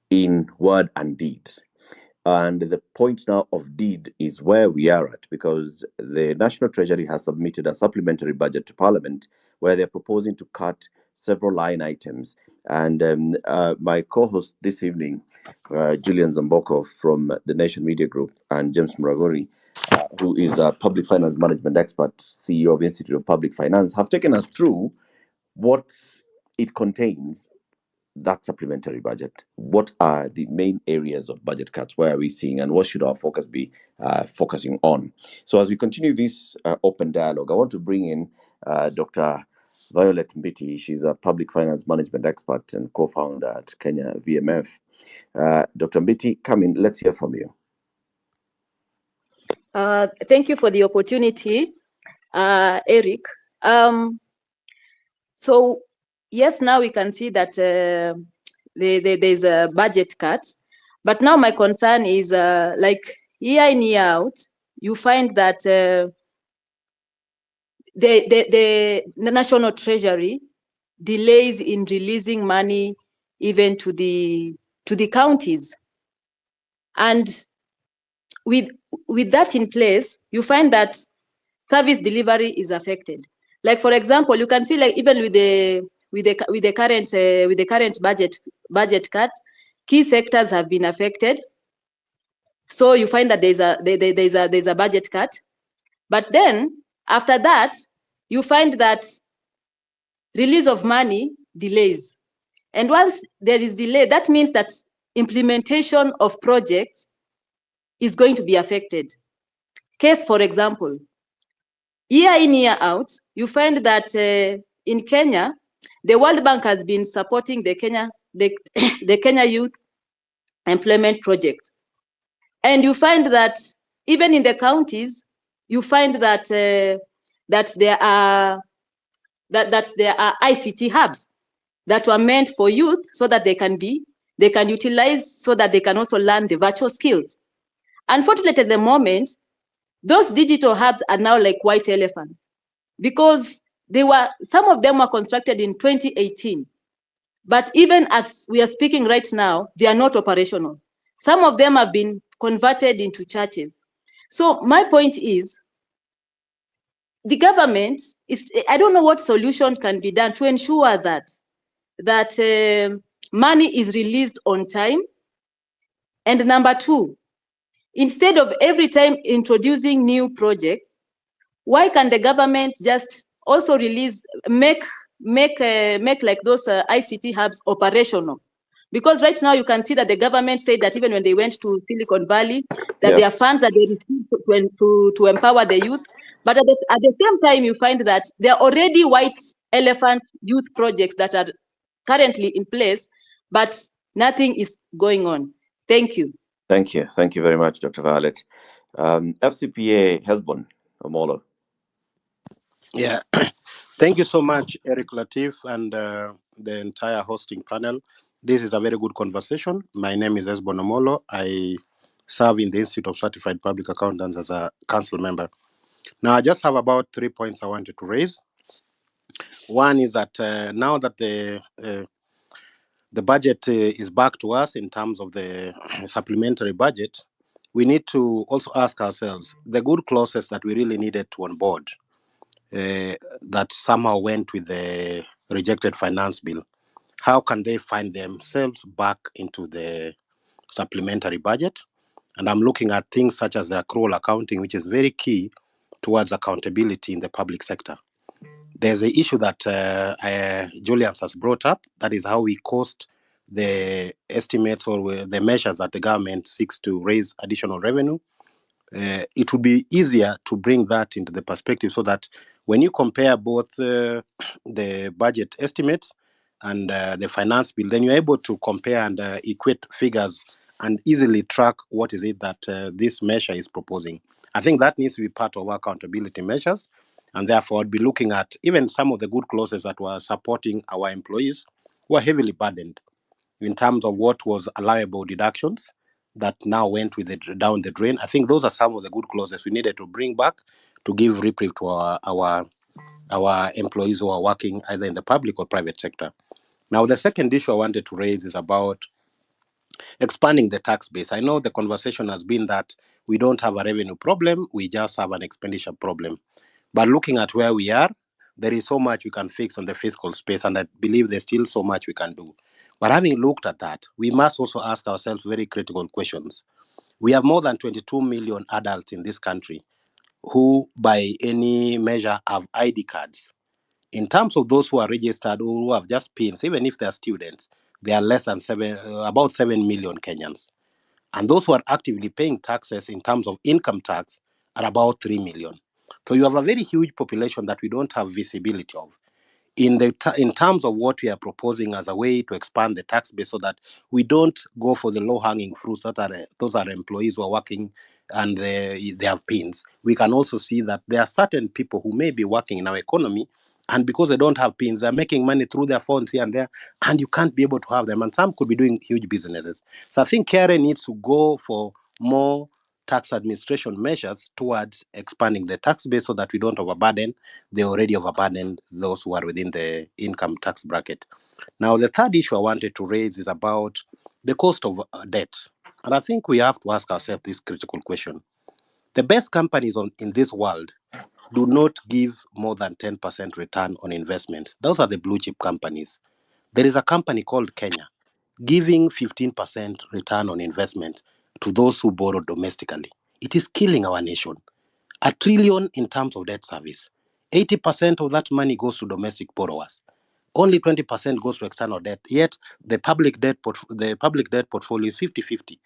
in word and deed. And the point now of deed is where we are at, because the National Treasury has submitted a supplementary budget to Parliament where they're proposing to cut several line items. And my co-host this evening, Julian Zamboko from the Nation Media Group, and James Muragori, who is a public finance management expert, CEO of Institute of Public Finance, have taken us through what it contains, that supplementary budget. What are the main areas of budget cuts? Where are we seeing, and what should our focus be focusing on? So as we continue this open dialogue, I want to bring in Dr. Violet Mbiti. She's a public finance management expert and co-founder at Kenya VMF. Dr. Mbiti, come in. Let's hear from you. Thank you for the opportunity, Eric. So yes, now we can see that there's a budget cuts, but now my concern is like year in, year out, you find that the National Treasury delays in releasing money even to the counties. And with that in place, you find that service delivery is affected. Like for example, you can see like even with the current budget cuts, key sectors have been affected. So you find that there's a budget cut, but then after that, you find that release of money delays. And once there is delay, that means that implementation of projects is going to be affected. Case, for example, year in, year out, you find that in Kenya, the World Bank has been supporting the Kenya Youth Employment Project. And you find that even in the counties, you find that that there are ICT hubs that were meant for youth so that they can utilize, so that they can also learn the virtual skills. Unfortunately, at the moment, those digital hubs are now like white elephants, because some of them were constructed in 2018, but even as we are speaking right now, they are not operational. Some of them have been converted into churches. So my point is, the government I don't know what solution can be done to ensure that money is released on time. And number two, instead of every time introducing new projects, why can the government just also make like those ICT hubs operational? Because right now you can see that the government said that even when they went to Silicon Valley, that there are funds that they received to empower the youth. But at the same time, you find that there are already white elephant youth projects that are currently in place, but nothing is going on. Thank you. Thank you. Thank you very much, Dr. Violet. FCPA Hesbon Omolo. Yeah, thank you so much, Eric, Latiff, and the entire hosting panel. This is a very good conversation. My name is Hesbon Omolo. I serve in the Institute of Certified Public Accountants as a council member. Now, I just have about 3 points I wanted to raise. One is that now that the budget is back to us in terms of the supplementary budget, we need to also ask ourselves the good clauses that we really needed to onboard that somehow went with the rejected finance bill. How can they find themselves back into the supplementary budget? And I'm looking at things such as the accrual accounting, which is very key towards accountability in the public sector. There's the issue that Julian has brought up, that is how we cost the estimates or the measures that the government seeks to raise additional revenue. It would be easier to bring that into the perspective so that when you compare both the budget estimates and the finance bill, then you're able to compare and equate figures and easily track what is it that this measure is proposing. I think that needs to be part of our accountability measures, and therefore I'd be looking at even some of the good clauses that were supporting our employees who are heavily burdened in terms of what was allowable deductions that now went with down the drain. I think those are some of the good clauses we needed to bring back to give reprieve to our employees who are working either in the public or private sector. Now, the second issue I wanted to raise is about expanding the tax base. I know the conversation has been that we don't have a revenue problem, we just have an expenditure problem. But looking at where we are, there is so much we can fix on the fiscal space, and I believe there's still so much we can do. But having looked at that, we must also ask ourselves very critical questions. We have more than 22 million adults in this country who, by any measure, have ID cards. In terms of those who are registered or who have just pins, even if they are students, there are less than about 7 million Kenyans. And those who are actively paying taxes in terms of income tax are about 3 million. So you have a very huge population that we don't have visibility of. In terms of what we are proposing as a way to expand the tax base so that we don't go for the low-hanging fruits that those are employees who are working and they have pins. We can also see that there are certain people who may be working in our economy And because they don't have pins, they're making money through their phones here and there, and you can't be able to have them. And some could be doing huge businesses. So I think KRA needs to go for more tax administration measures towards expanding the tax base so that we don't overburden the already overburdened those who are within the income tax bracket. Now, the third issue I wanted to raise is about the cost of debt. And I think we have to ask ourselves this critical question. The best companies in this world do not give more than 10% return on investment. Those are the blue chip companies. There is a company called Kenya giving 15% return on investment to those who borrow domestically. It is killing our nation. $1 trillion in terms of debt service. 80% of that money goes to domestic borrowers. Only 20% goes to external debt. Yet the public debt portfolio is 50-50.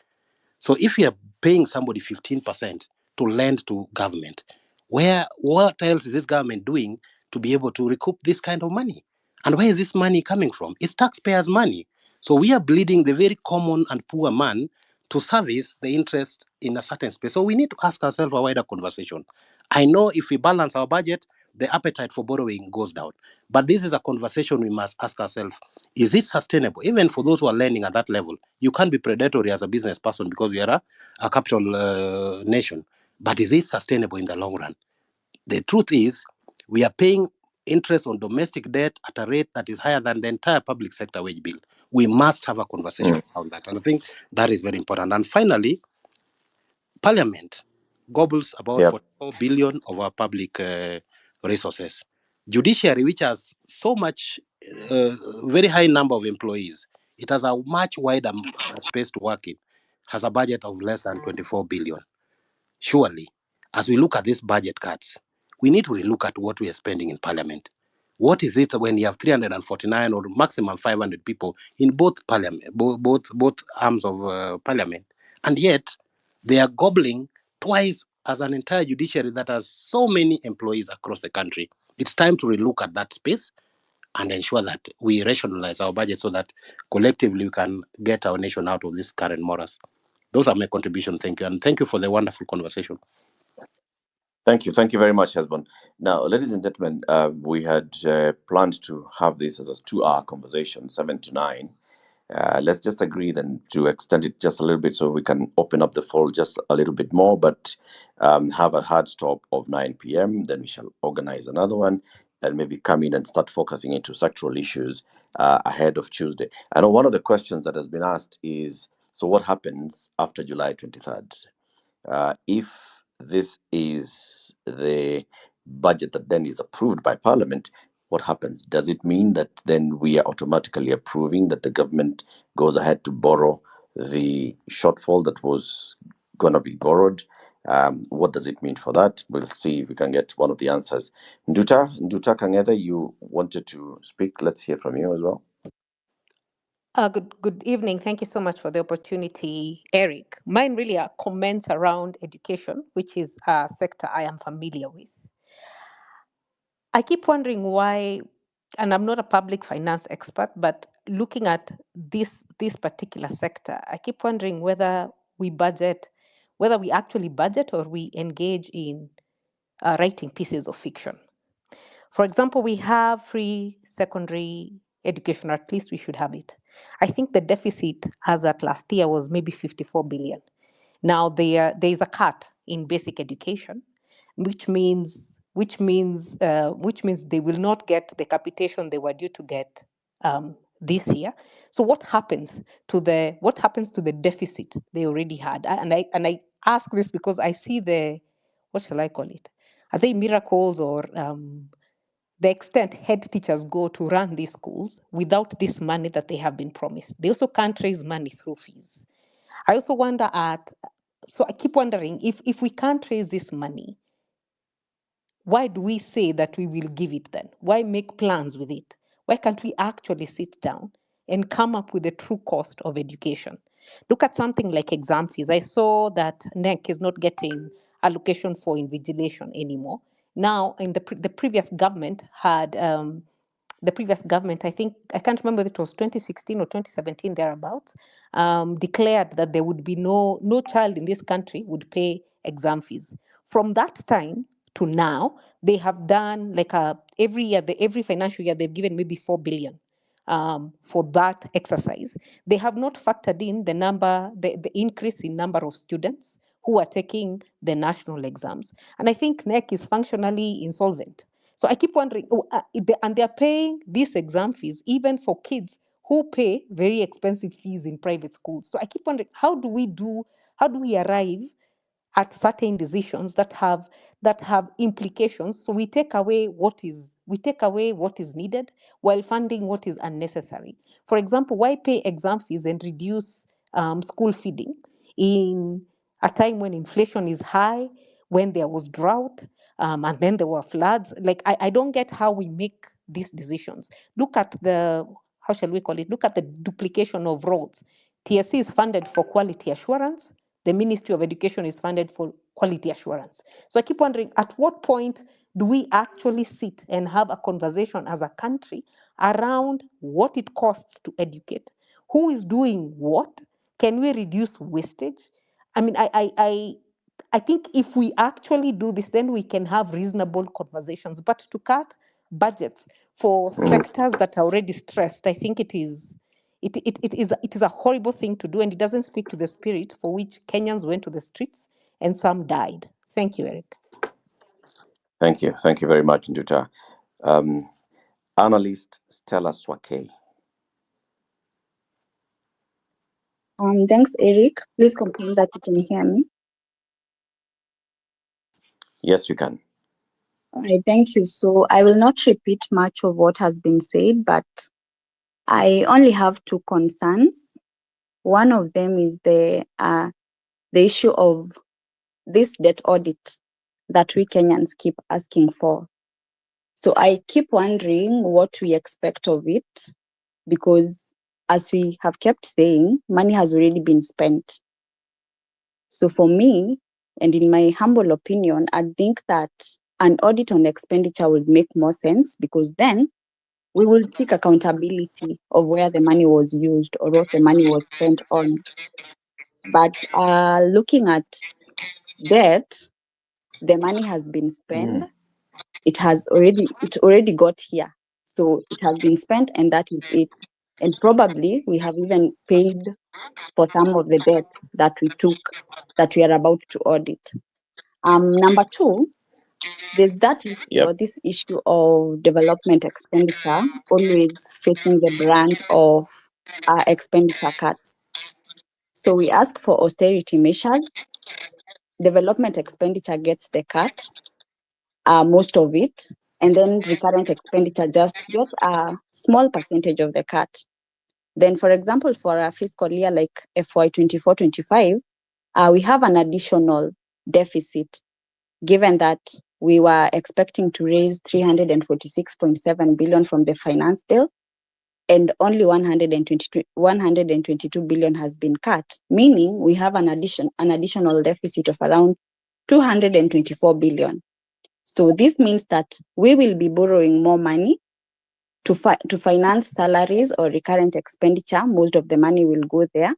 So if you are paying somebody 15% to lend to government, what else is this government doing to be able to recoup this kind of money? And where is this money coming from? It's taxpayers' money. So we are bleeding the very common and poor man to service the interest in a certain space. So we need to ask ourselves a wider conversation. I know if we balance our budget, the appetite for borrowing goes down. But this is a conversation we must ask ourselves. Is it sustainable? Even for those who are lending at that level, you can't be predatory as a business person because we are a capital nation. But is it sustainable in the long run? The truth is, we are paying interest on domestic debt at a rate that is higher than the entire public sector wage bill. We must have a conversation around that. And I think that is very important. And finally, Parliament gobbles about 44 billion of our public resources. Judiciary, which has so much, very high number of employees, it has a much wider space to work in, has a budget of less than 24 billion. Surely, as we look at these budget cuts, we need to relook at what we are spending in Parliament. What is it when you have 349 or maximum 500 people in both Parliament, both arms of Parliament, and yet they are gobbling twice as an entire judiciary that has so many employees across the country? It's time to relook at that space and ensure that we rationalize our budget so that collectively we can get our nation out of this current morass. Those are my contribution. Thank you. And thank you for the wonderful conversation. Thank you. Thank you very much, Hezbon. Now, ladies and gentlemen, we had planned to have this as a 2-hour conversation, 7 to 9. Let's just agree then to extend it just a little bit so we can open up the floor just a little bit more, but have a hard stop of 9 p.m. Then we shall organize another one and maybe come in and start focusing into sectoral issues ahead of Tuesday. I know one of the questions that has been asked is, so what happens after July 23rd? If this is the budget that then is approved by Parliament, what happens? Does it mean that then we are automatically approving that the government goes ahead to borrow the shortfall that was going to be borrowed? What does it mean for that? We'll see if we can get one of the answers. Nduta Kang'ethe, you wanted to speak. Let's hear from you as well. Good evening. Thank you so much for the opportunity, Eric. Mine really are comments around education, which is a sector I am familiar with. I keep wondering why, and I'm not a public finance expert, but looking at this particular sector, I keep wondering whether we actually budget or we engage in writing pieces of fiction. For example, we have free secondary education, or at least we should have it. I think the deficit as at last year was maybe 54 billion. Now there is a cut in basic education, which means they will not get the capitation they were due to get this year. So what happens to the deficit they already had? And I ask this because I see what shall I call it? Are they miracles or the extent head teachers go to run these schools without this money that they have been promised? They also can't raise money through fees. I also wonder so I keep wondering if we can't raise this money, why do we say that we will give it then? Why make plans with it? Why can't we actually sit down and come up with the true cost of education? Look at something like exam fees. I saw that NEC is not getting allocation for invigilation anymore. Now, in the previous government had, I think, I can't remember if it was 2016 or 2017 thereabouts, declared that there would be no child in this country would pay exam fees. From that time to now, they have done like every year, every financial year, they've given maybe 4 billion for that exercise. They have not factored in the increase in number of students who are taking the national exams. And I think NEC is functionally insolvent. So I keep wondering, and they're paying these exam fees even for kids who pay very expensive fees in private schools. So I keep wondering, how do we arrive at certain decisions that have implications? So we take away what is needed while funding what is unnecessary. For example, why pay exam fees and reduce school feeding in a time when inflation is high, when there was drought, and then there were floods? Like, I don't get how we make these decisions. Look at how shall we call it? Look at the duplication of roles. TSC is funded for quality assurance. The Ministry of Education is funded for quality assurance. So I keep wondering, at what point do we actually sit and have a conversation as a country around what it costs to educate? Who is doing what? Can we reduce wastage? I mean, I think if we actually do this, then we can have reasonable conversations. But to cut budgets for sectors that are already stressed, I think it is a horrible thing to do, and it doesn't speak to the spirit for which Kenyans went to the streets and some died. Thank you, Eric. Thank you. Thank you very much, Nduta. Analyst Stella Swake. Thanks, Eric. Please confirm that you can hear me. Yes, you can. All right, thank you. So I will not repeat much of what has been said, but I only have two concerns. One of them is the issue of this debt audit that we Kenyans keep asking for. So I keep wondering what we expect of it, because as we have kept saying, money has already been spent. So for me, and in my humble opinion, I think that an audit on expenditure would make more sense, because then we will take accountability of where the money was used or what the money was spent on. But looking at debt, the money has been spent. It already got here. So it has been spent, and that is it. And probably we have even paid for some of the debt that we took, that we are about to audit. Number two, there's that issue, or this issue of development expenditure always facing the brunt of expenditure cuts. So we ask for austerity measures. Development expenditure gets the cut, most of it, and then recurrent expenditure just gets a small percentage of the cut. Then, for example, for a fiscal year like FY 24-25, we have an additional deficit, given that we were expecting to raise 346.7 billion from the finance bill, and only 122 billion has been cut, meaning we have an additional deficit of around 224 billion. So this means that we will be borrowing more money to finance salaries or recurrent expenditure. Most of the money will go there,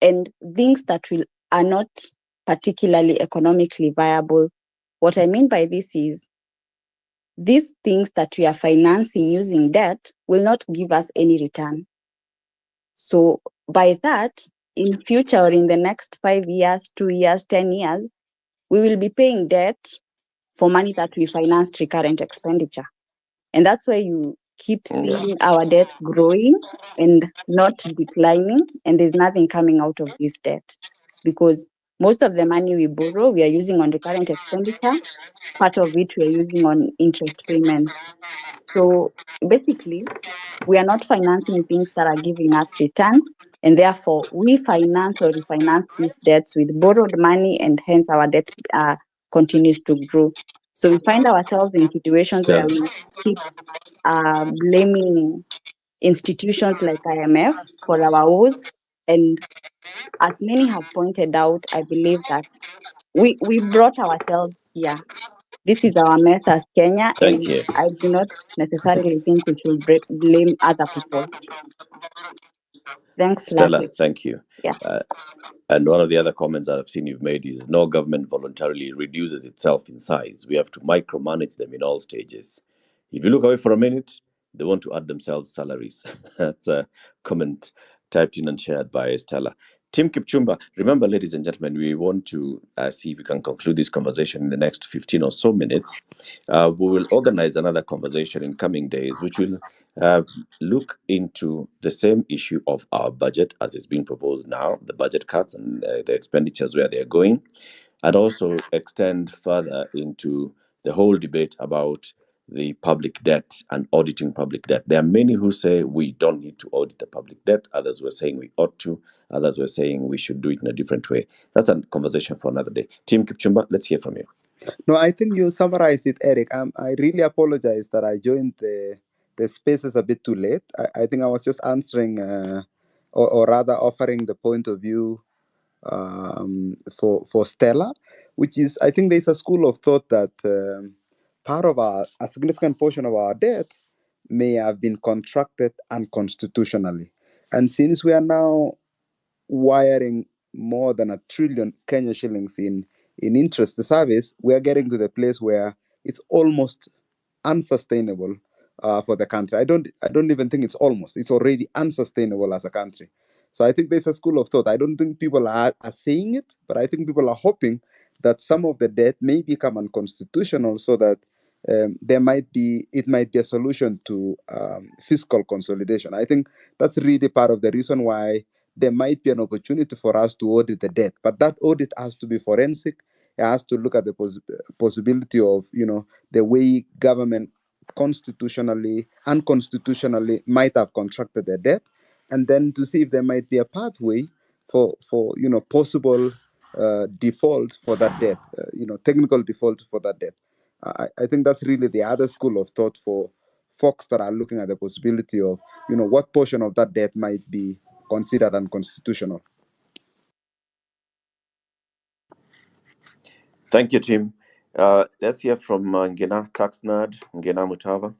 and things that are not particularly economically viable. What I mean by this is, these things that we are financing using debt will not give us any return. So by that, in future or in the next 5 years, 2 years, 10 years, we will be paying debt for money that we financed recurrent expenditure. And that's why you keep seeing our debt growing and not declining, and there's nothing coming out of this debt, because most of the money we borrow, we are using on recurrent expenditure. Part of it we are using on interest payments. So basically, we are not financing things that are giving us returns, and therefore we finance or refinance these debts with borrowed money, and hence our debt continues to grow. So we find ourselves in situations where we keep blaming institutions like IMF for our woes. And as many have pointed out, I believe that we brought ourselves here. This is our mess as Kenya, Thank and you. I do not necessarily think we should blame other people. Thanks, Stella, Latiff. thank you. Yeah. And one of the other comments that I've seen you've made is no government voluntarily reduces itself in size. We have to micromanage them in all stages. If you look away for a minute, they want to add themselves salaries. That's a comment typed in and shared by Stella. Tim Kipchumba, remember, ladies and gentlemen, we want to see if we can conclude this conversation in the next 15 or so minutes. We will organize another conversation in coming days, which will look into the same issue of our budget as is being proposed now, the budget cuts and the expenditures where they're going, and also extend further into the whole debate about the public debt and auditing public debt. There are many who say we don't need to audit the public debt. Others were saying we ought to. Others were saying we should do it in a different way. That's a conversation for another day. Tim Kipchumba, let's hear from you. No, I think you summarized it, Eric. I really apologize that I joined the spaces a bit too late. I think I was just answering, or rather offering the point of view for Stella, which is, I think there's a school of thought that part of a significant portion of our debt may have been contracted unconstitutionally. And since we are now wiring more than 1 trillion Kenya shillings in interest service, we are getting to the place where it's almost unsustainable for the country. I don't even think it's already unsustainable as a country. So I think there's a school of thought. I don't think people are saying it, but I think people are hoping that some of the debt may become unconstitutional so that it might be a solution to fiscal consolidation. I think that's really part of the reason why there might be an opportunity for us to audit the debt, but that audit has to be forensic. It has to look at the possibility of, the way government unconstitutionally might have contracted the debt, and then to see if there might be a pathway for possible default for that debt, technical default for that debt. I think that's really the other school of thought for folks that are looking at the possibility of, what portion of that debt might be considered unconstitutional. Thank you, Tim. Let's hear from Ngena Tax Nerd, Ngena Mutava.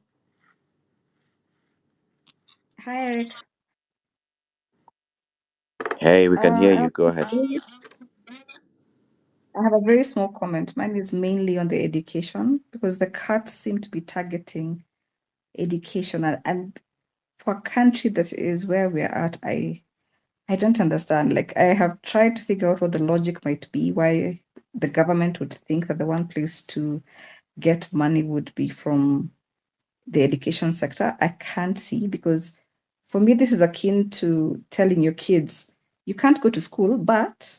Hi, Eric. Hey, we can hear you. Go ahead. I have a very small comment. Mine is mainly on the education, because the cuts seem to be targeting education. And for a country that is where we're at, I don't understand. Like, I have tried to figure out what the logic might be, why the government would think that the one place to get money would be from the education sector. I can't see, because for me, this is akin to telling your kids, you can't go to school, but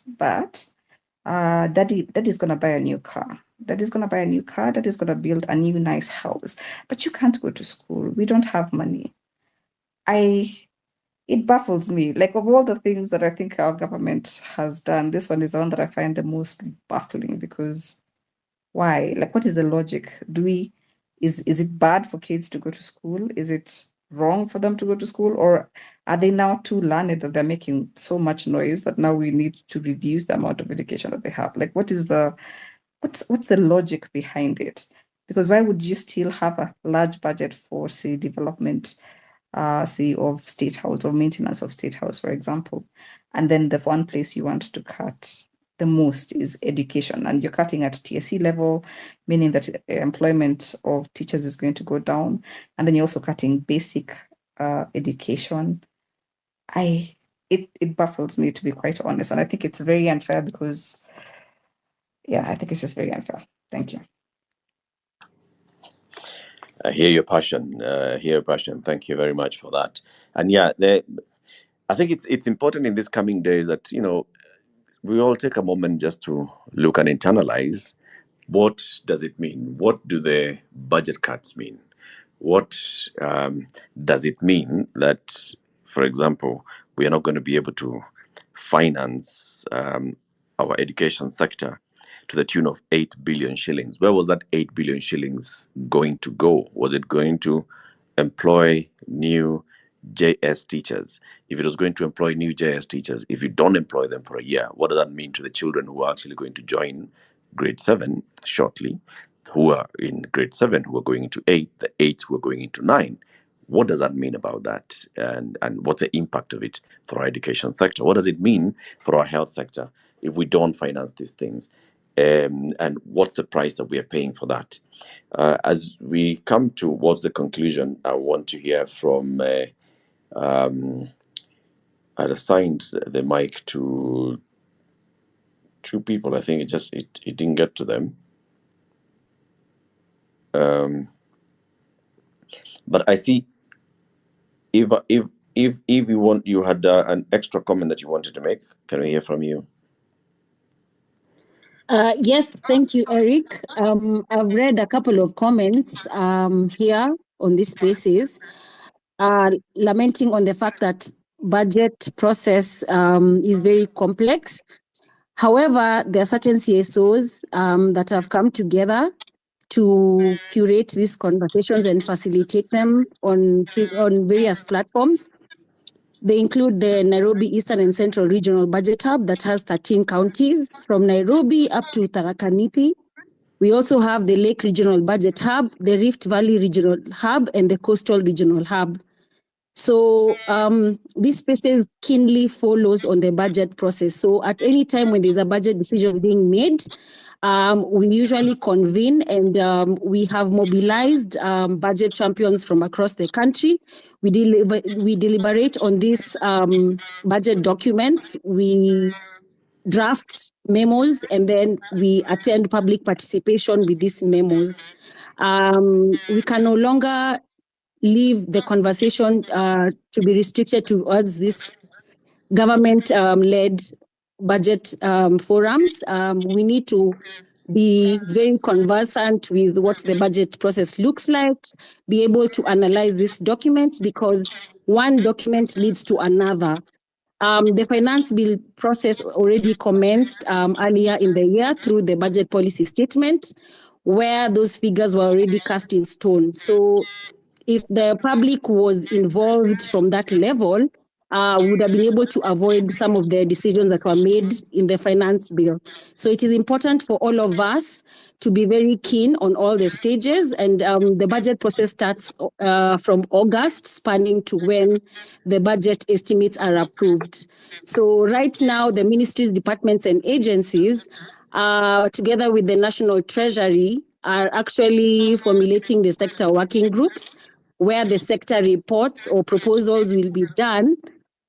daddy's going to buy a new car. Daddy's going to buy a new car. Daddy's going to build a new nice house, but you can't go to school. We don't have money. It baffles me. Like, of all the things that I think our government has done, this one is the one that I find the most baffling, because why? Like, what is the logic? Is it bad for kids to go to school? Is it wrong for them to go to school? Or are they now too learned that they're making so much noise that now we need to reduce the amount of education that they have? Like, what's the logic behind it? Because why would you still have a large budget for, say, development, say, of State House or maintenance of State House, for example, and then the one place you want to cut the most is education, and you're cutting at TSC level, meaning that employment of teachers is going to go down, and then you're also cutting basic education. It baffles me, to be quite honest, and I think it's very unfair, because I think it's just very unfair. Thank you. I hear your passion. Thank you very much for that. And I think it's important in these coming days that we all take a moment just to look and internalize, what does it mean? What do the budget cuts mean? What does it mean that, for example, we are not going to be able to finance our education sector to the tune of 8 billion shillings? Where was that 8 billion shillings going to go? Was it going to employ new JS teachers? If it was going to employ new JS teachers, if you don't employ them for a year, what does that mean to the children who are actually going to join grade 7 shortly, who are in grade 7, who are going into 8, the 8 who are going into 9? What does that mean about that? And what's the impact of it for our education sector? What does it mean for our health sector if we don't finance these things? And what's the price that we are paying for that? As we come towards the conclusion, I want to hear from, I'd assigned the mic to two people. I think it didn't get to them. But I see, if you had an extra comment that you wanted to make, can we hear from you? Yes, thank you, Eric. I've read a couple of comments here on this basis, lamenting on the fact that budget process is very complex. However, there are certain CSOs that have come together to curate these conversations and facilitate them on various platforms. They include the Nairobi Eastern and Central Regional Budget Hub that has 13 counties from Nairobi up to Tharaka Nithi. We also have the Lake Regional Budget Hub, the Rift Valley Regional Hub, and the Coastal Regional Hub. So this space keenly follows on the budget process. So at any time when there's a budget decision being made, we usually convene and we have mobilized budget champions from across the country. We deliberate on these budget documents. We draft memos and then we attend public participation with these memos. We can no longer leave the conversation to be restricted towards this government-led budget forums. We need to be very conversant with what the budget process looks like, be able to analyze these documents because one document leads to another. The finance bill process already commenced earlier in the year through the budget policy statement, where those figures were already cast in stone. So if the public was involved from that level, would have been able to avoid some of the decisions that were made in the finance bill. So it is important for all of us to be very keen on all the stages, and the budget process starts from August, spanning to when the budget estimates are approved. So right now, the ministries, departments, and agencies, together with the National Treasury, are actually formulating the sector working groups, where the sector reports or proposals will be done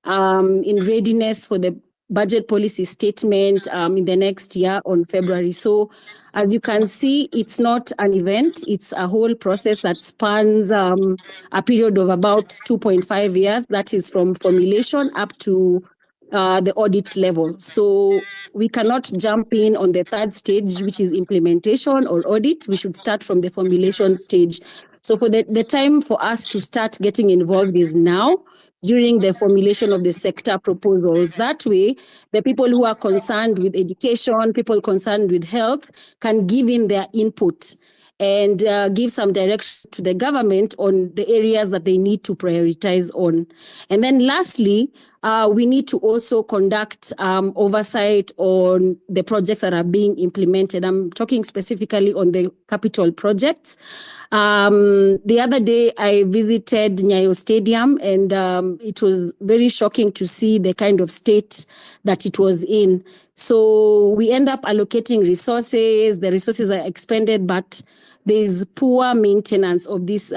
in readiness for the budget policy statement in the next year on February. So as you can see, it's not an event, it's a whole process that spans a period of about 2.5 years. That is from formulation up to the audit level. So we cannot jump in on the third stage, which is implementation or audit. We should start from the formulation stage. So for the time for us to start getting involved is now, during the formulation of the sector proposals. That way, the people who are concerned with education, people concerned with health, can give in their input and give some direction to the government on the areas that they need to prioritize on. And then lastly, we need to also conduct oversight on the projects that are being implemented. I'm talking specifically on the capital projects. The other day I visited Nyayo Stadium, and it was very shocking to see the kind of state that it was in. So we end up allocating resources, the resources are expended, but there's poor maintenance of these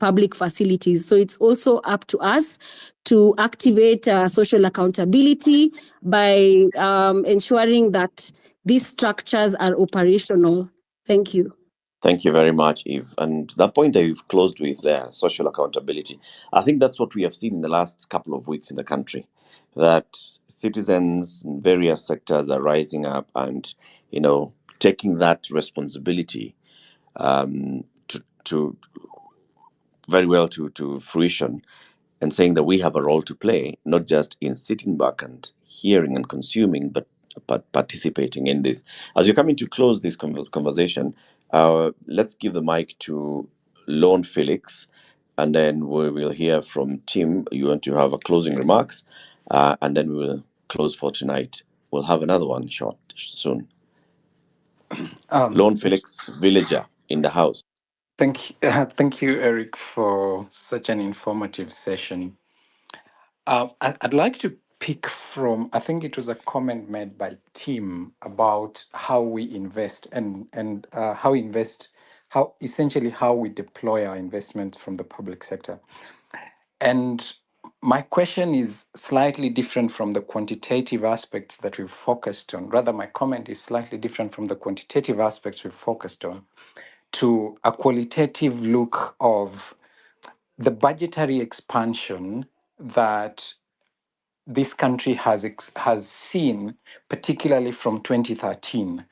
public facilities. So it's also up to us to activate social accountability by ensuring that these structures are operational. Thank you. Thank you very much, Eve. And that point that you've closed with there, social accountability, I think that's what we have seen in the last couple of weeks in the country, that citizens in various sectors are rising up and, taking that responsibility to very well to fruition, and saying that we have a role to play, not just in sitting back and hearing and consuming, but participating in this. As you're coming to close this conversation, let's give the mic to Lone Felix, and then we will hear from Tim. You want to have a closing remarks, and then we will close for tonight. We'll have another one soon. Lone Felix, villager in the house. Thank you, Eric, for such an informative session. I'd like to pick from, I think it was a comment made by Tim about how we invest and how essentially how we deploy our investments from the public sector. And my question is slightly different from the quantitative aspects that we've focused on. Rather, my comment is slightly different from the quantitative aspects we've focused on to a qualitative look of the budgetary expansion that this country has seen, particularly from 2013.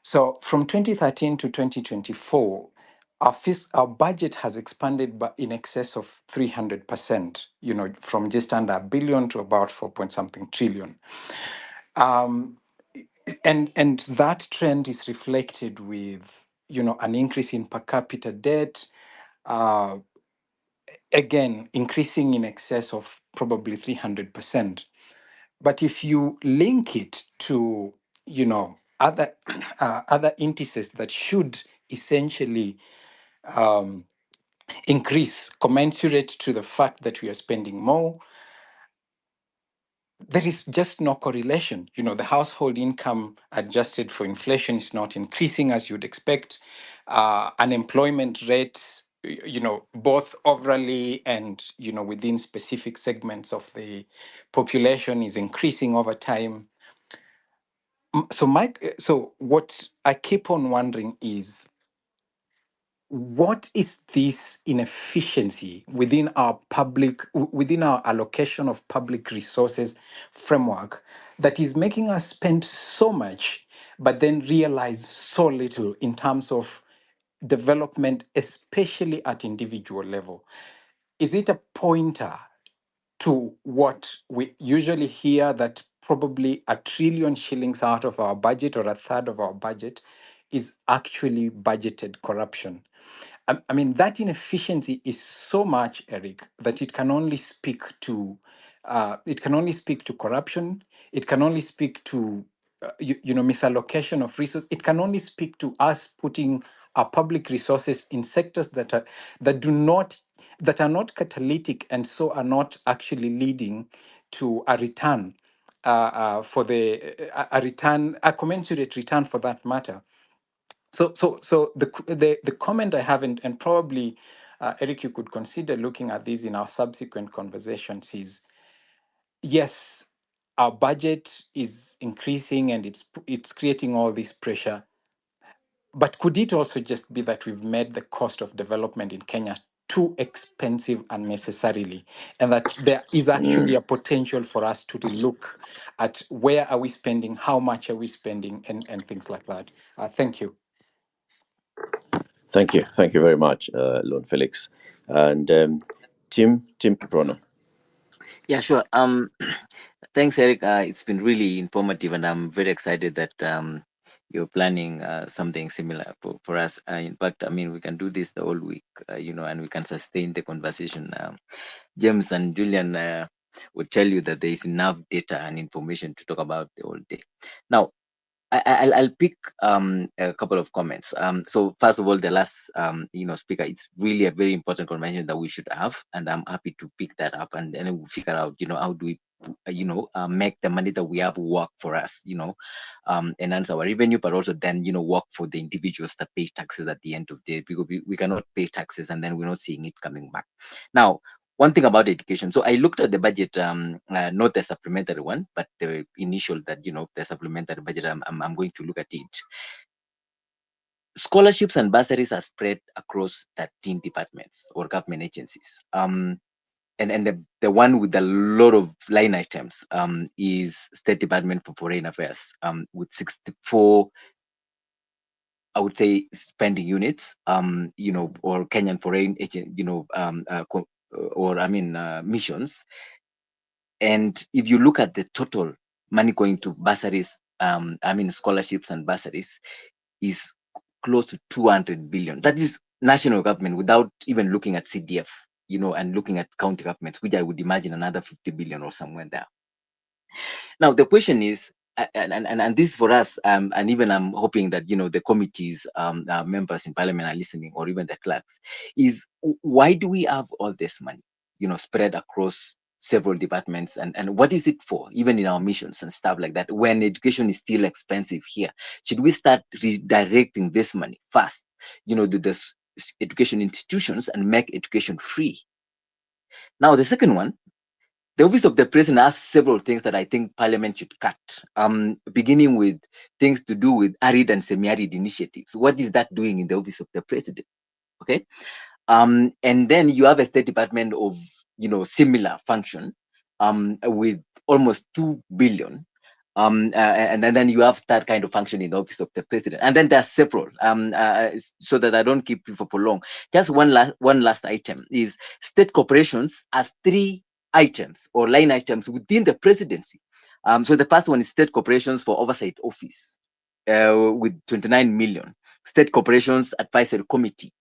So from 2013 to 2024, our budget has expanded by in excess of 300%, from just under $1 billion to about 4-point-something trillion. And that trend is reflected with, an increase in per capita debt, again, increasing in excess of probably 300%. But if you link it to, other other indices that should essentially increase commensurate to the fact that we are spending more, there is just no correlation. The household income adjusted for inflation is not increasing as you'd expect. Unemployment rates, both overally and, within specific segments of the population is increasing over time. So what I keep on wondering is, what is this inefficiency within our allocation of public resources framework that is making us spend so much, but then realize so little in terms of development, especially at individual level? Is it a pointer to what we usually hear, that probably $1 trillion shillings out of our budget, or a third of our budget, is actually budgeted corruption? I mean, that inefficiency is so much, Eric, that it can only speak to corruption. It can only speak to misallocation of resources. It can only speak to us putting our public resources in sectors that are not catalytic, and so are not actually leading to a return a commensurate return, for that matter. So the comment I have, and probably Eric, you could consider looking at this in our subsequent conversations, is yes, our budget is increasing and it's creating all this pressure. But could it also just be that we've made the cost of development in Kenya too expensive unnecessarily, and that there is actually a potential for us to relook at where are we spending, how much are we spending, and things like that? Thank you. Thank you very much, Lone Felix. And Tim Kiprono. Yeah, sure. Thanks, Eric. It's been really informative, and I'm very excited that you're planning something similar for us. In fact, I mean, we can do this the whole week, and we can sustain the conversation. James and Julian would tell you that there is enough data and information to talk about the whole day. Now, I'll pick a couple of comments. So first of all, the last speaker, it's really a very important conversation that we should have, and I'm happy to pick that up, and then we'll figure out how do we make the money that we have work for us, enhance our revenue, but also then work for the individuals that pay taxes at the end of the day, because we cannot pay taxes and then we're not seeing it coming back. Now, one thing about education. So I looked at the budget, not the supplementary one, but the initial that, the supplementary budget, I'm going to look at it. Scholarships and bursaries are spread across 13 departments or government agencies. And the one with a lot of line items is State Department for Foreign Affairs, with 64, I would say, spending units, or Kenyan foreign agent, missions. And if you look at the total money going to bursaries, scholarships and bursaries, is close to 200 billion. That is national government without even looking at CDF, and looking at county governments, which I would imagine another 50 billion or somewhere there. Now, the question is, and this is for us, and even I'm hoping that the committees members in parliament are listening, or even the clerks, is why do we have all this money spread across several departments, and what is it for, even in our missions and stuff like that, when education is still expensive here? Should we start redirecting this money first to the education institutions and make education free? Now the second one, the Office of the President has several things that I think Parliament should cut, beginning with things to do with arid and semi-arid initiatives. What is that doing in the Office of the President? Okay. And then you have a State Department of, similar function, with almost 2 billion. And then you have that kind of function in the Office of the President. And then there's several, so that I don't keep people for long. Just one last item is state corporations as 3 items or line items within the presidency. So the first one is state corporations for oversight office, with 29 million. State corporations advisory committee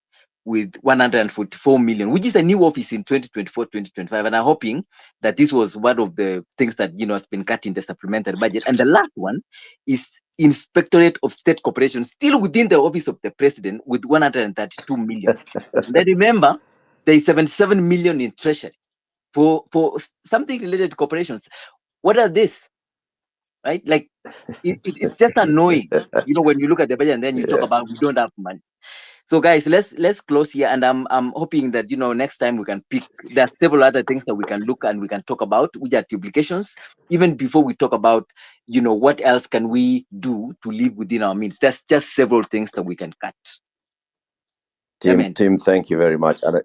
with 144 million, which is a new office in 2024-2025. And I'm hoping that this was one of the things that has been cut in the supplementary budget. And the last one is Inspectorate of State Corporations, still within the Office of the President, with 132 million. And then remember, there is 77 million in Treasury for something related to corporations. What are this? Right? Like, it's just annoying, when you look at the budget and then you talk about we don't have money. So guys, let's close here, and I'm hoping that next time we can pick. There are several other things that we can look and we can talk about, which are duplications. Even before we talk about what else can we do to live within our means. There's just several things that we can cut. Tim, thank you very much. And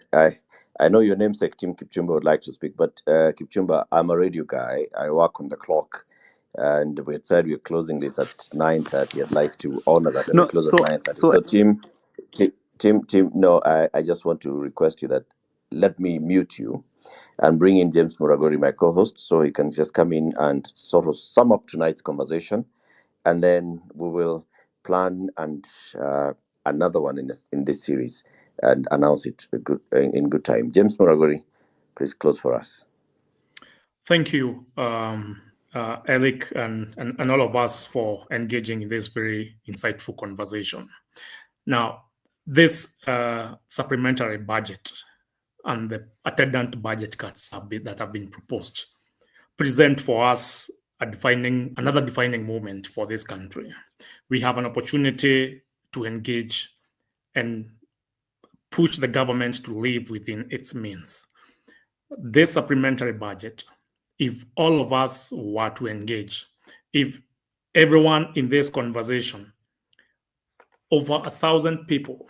I know your namesake Tim Kipchumba would like to speak, but Kipchumba, I'm a radio guy. I work on the clock. And we had said we're closing this at 9:30. I'd like to honor that, and we close at 9:30. So Tim, no, I just want to request you that let me mute you and bring in James Muragori, my co-host, so he can just come in and sort of sum up tonight's conversation, and then we will plan and another one in this series and announce it in good time. James Muragori, please close for us. Thank you, Eric, and all of us for engaging in this very insightful conversation. Now, this supplementary budget and the attendant budget cuts that have been proposed present for us another defining moment for this country. We have an opportunity to engage and push the government to live within its means. This supplementary budget, if all of us were to engage, if everyone in this conversation, over 1,000 people,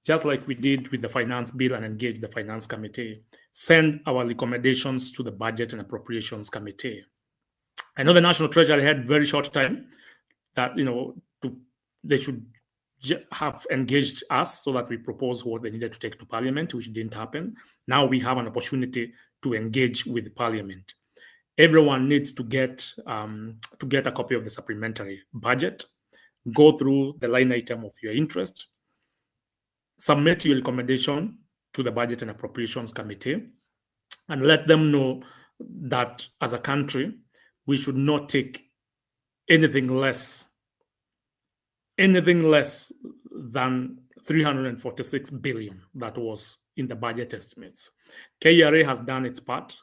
just like we did with the finance bill and engage the finance committee, send our recommendations to the budget and appropriations committee. I know the National Treasury had very short time that they should have engaged us so that we propose what they needed to take to Parliament, which didn't happen. Now we have an opportunity to engage with Parliament. Everyone needs to get a copy of the supplementary budget, go through the line item of your interest, submit your recommendation to the Budget and Appropriations Committee, and let them know that as a country, we should not take anything less than 346 billion that was in the budget estimates. KRA has done its part.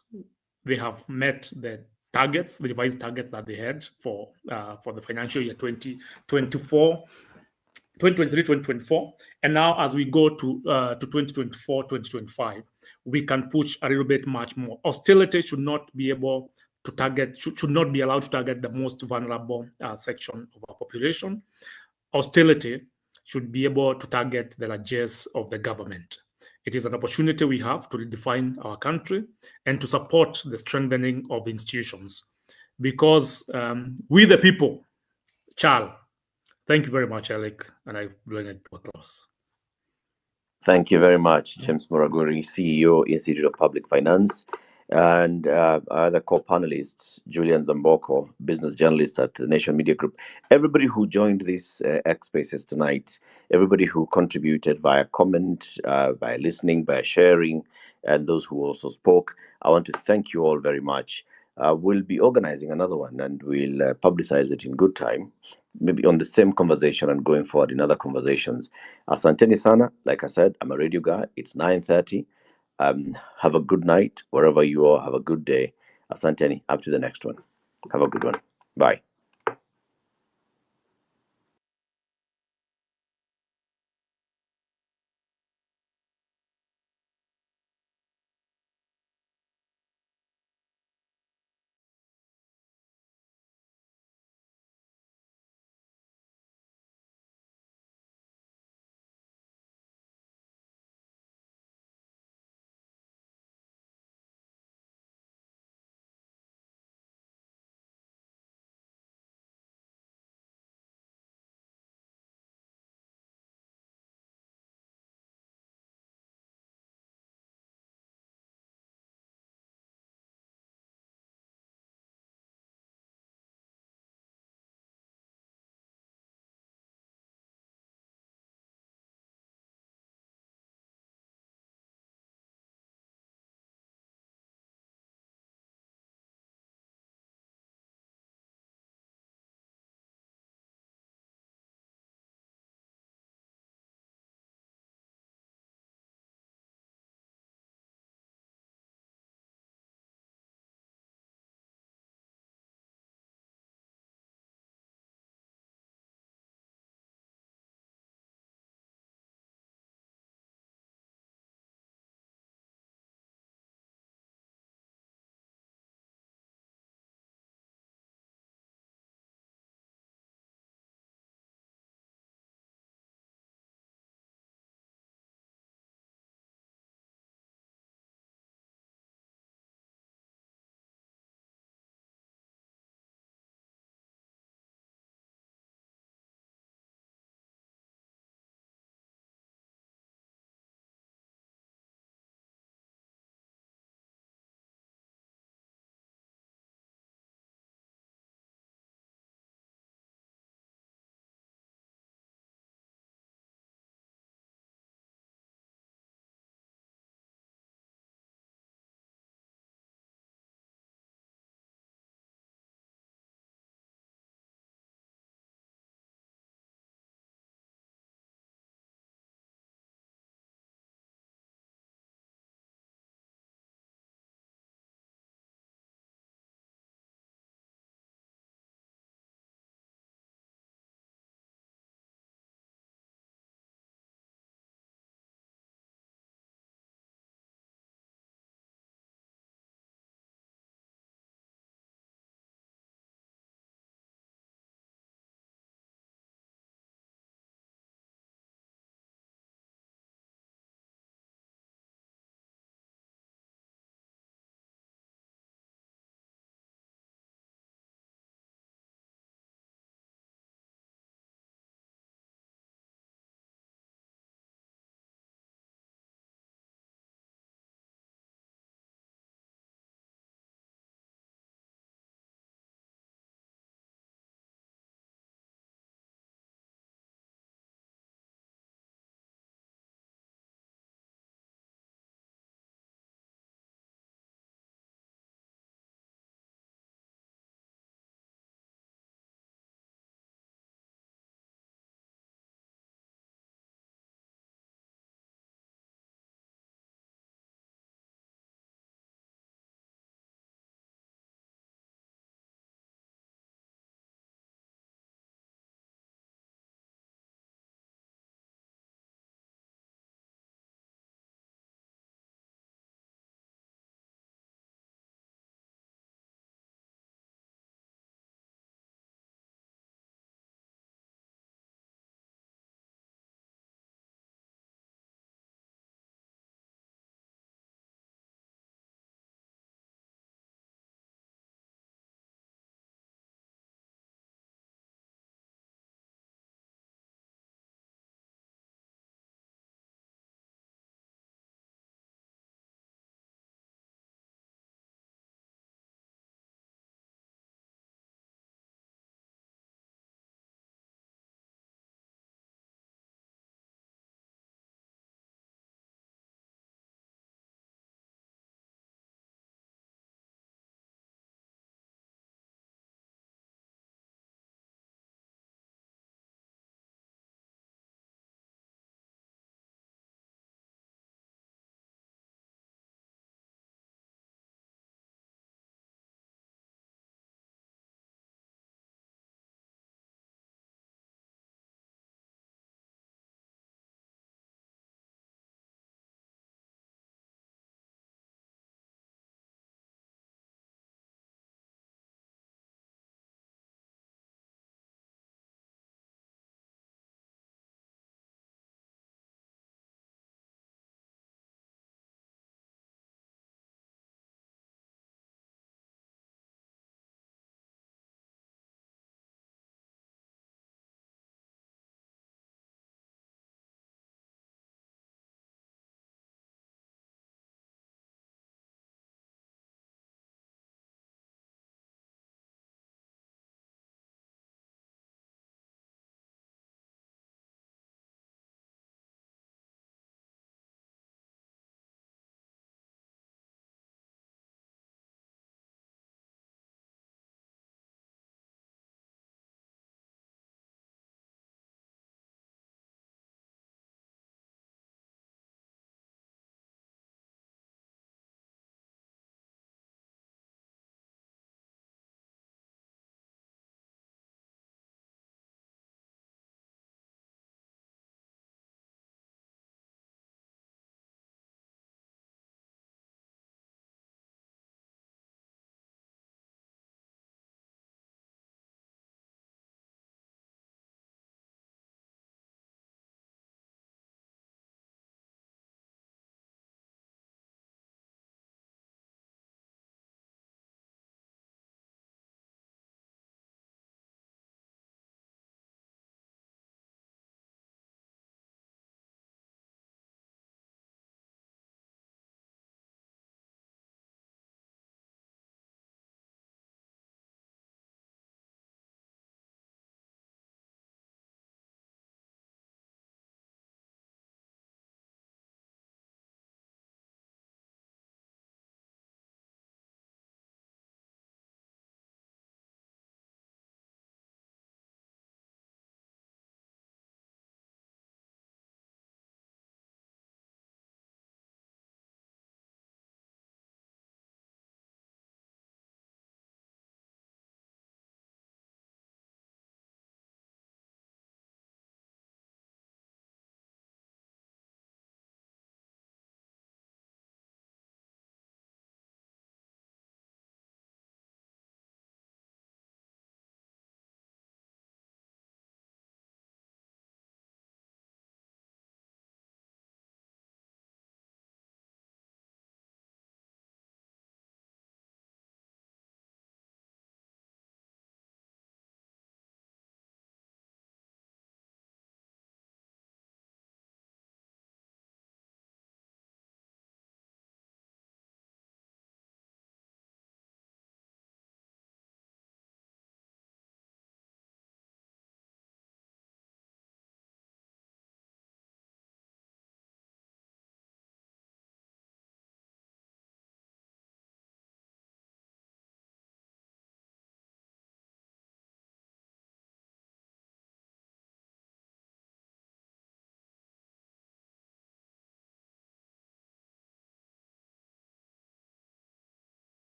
They have met the targets, the revised targets that they had for the financial year 2023-2024. And now as we go to 2024-2025, we can push a little bit much more. Austerity should not be able to target, should not be allowed to target the most vulnerable section of our population. Austerity should be able to target the largesse of the government. It is an opportunity we have to redefine our country and to support the strengthening of institutions. Because we the people, Charles, thank you very much, Alec, and I bring it to a close. Thank you very much, James Muragori, CEO, Institute of Public Finance, and other co-panelists, Julian Zamboko, business journalist at the Nation Media Group. Everybody who joined these X Spaces tonight, everybody who contributed via comment, by listening, by sharing, and those who also spoke, I want to thank you all very much. we'll be organizing another one, and we'll publicize it in good time, maybe on the same conversation and going forward in other conversations. Asanteni sana. Like I said, I'm a radio guy. It's 9:30. Have a good night wherever you are. Have a good day. Asanteni. Up to the next one. Have a good one. Bye.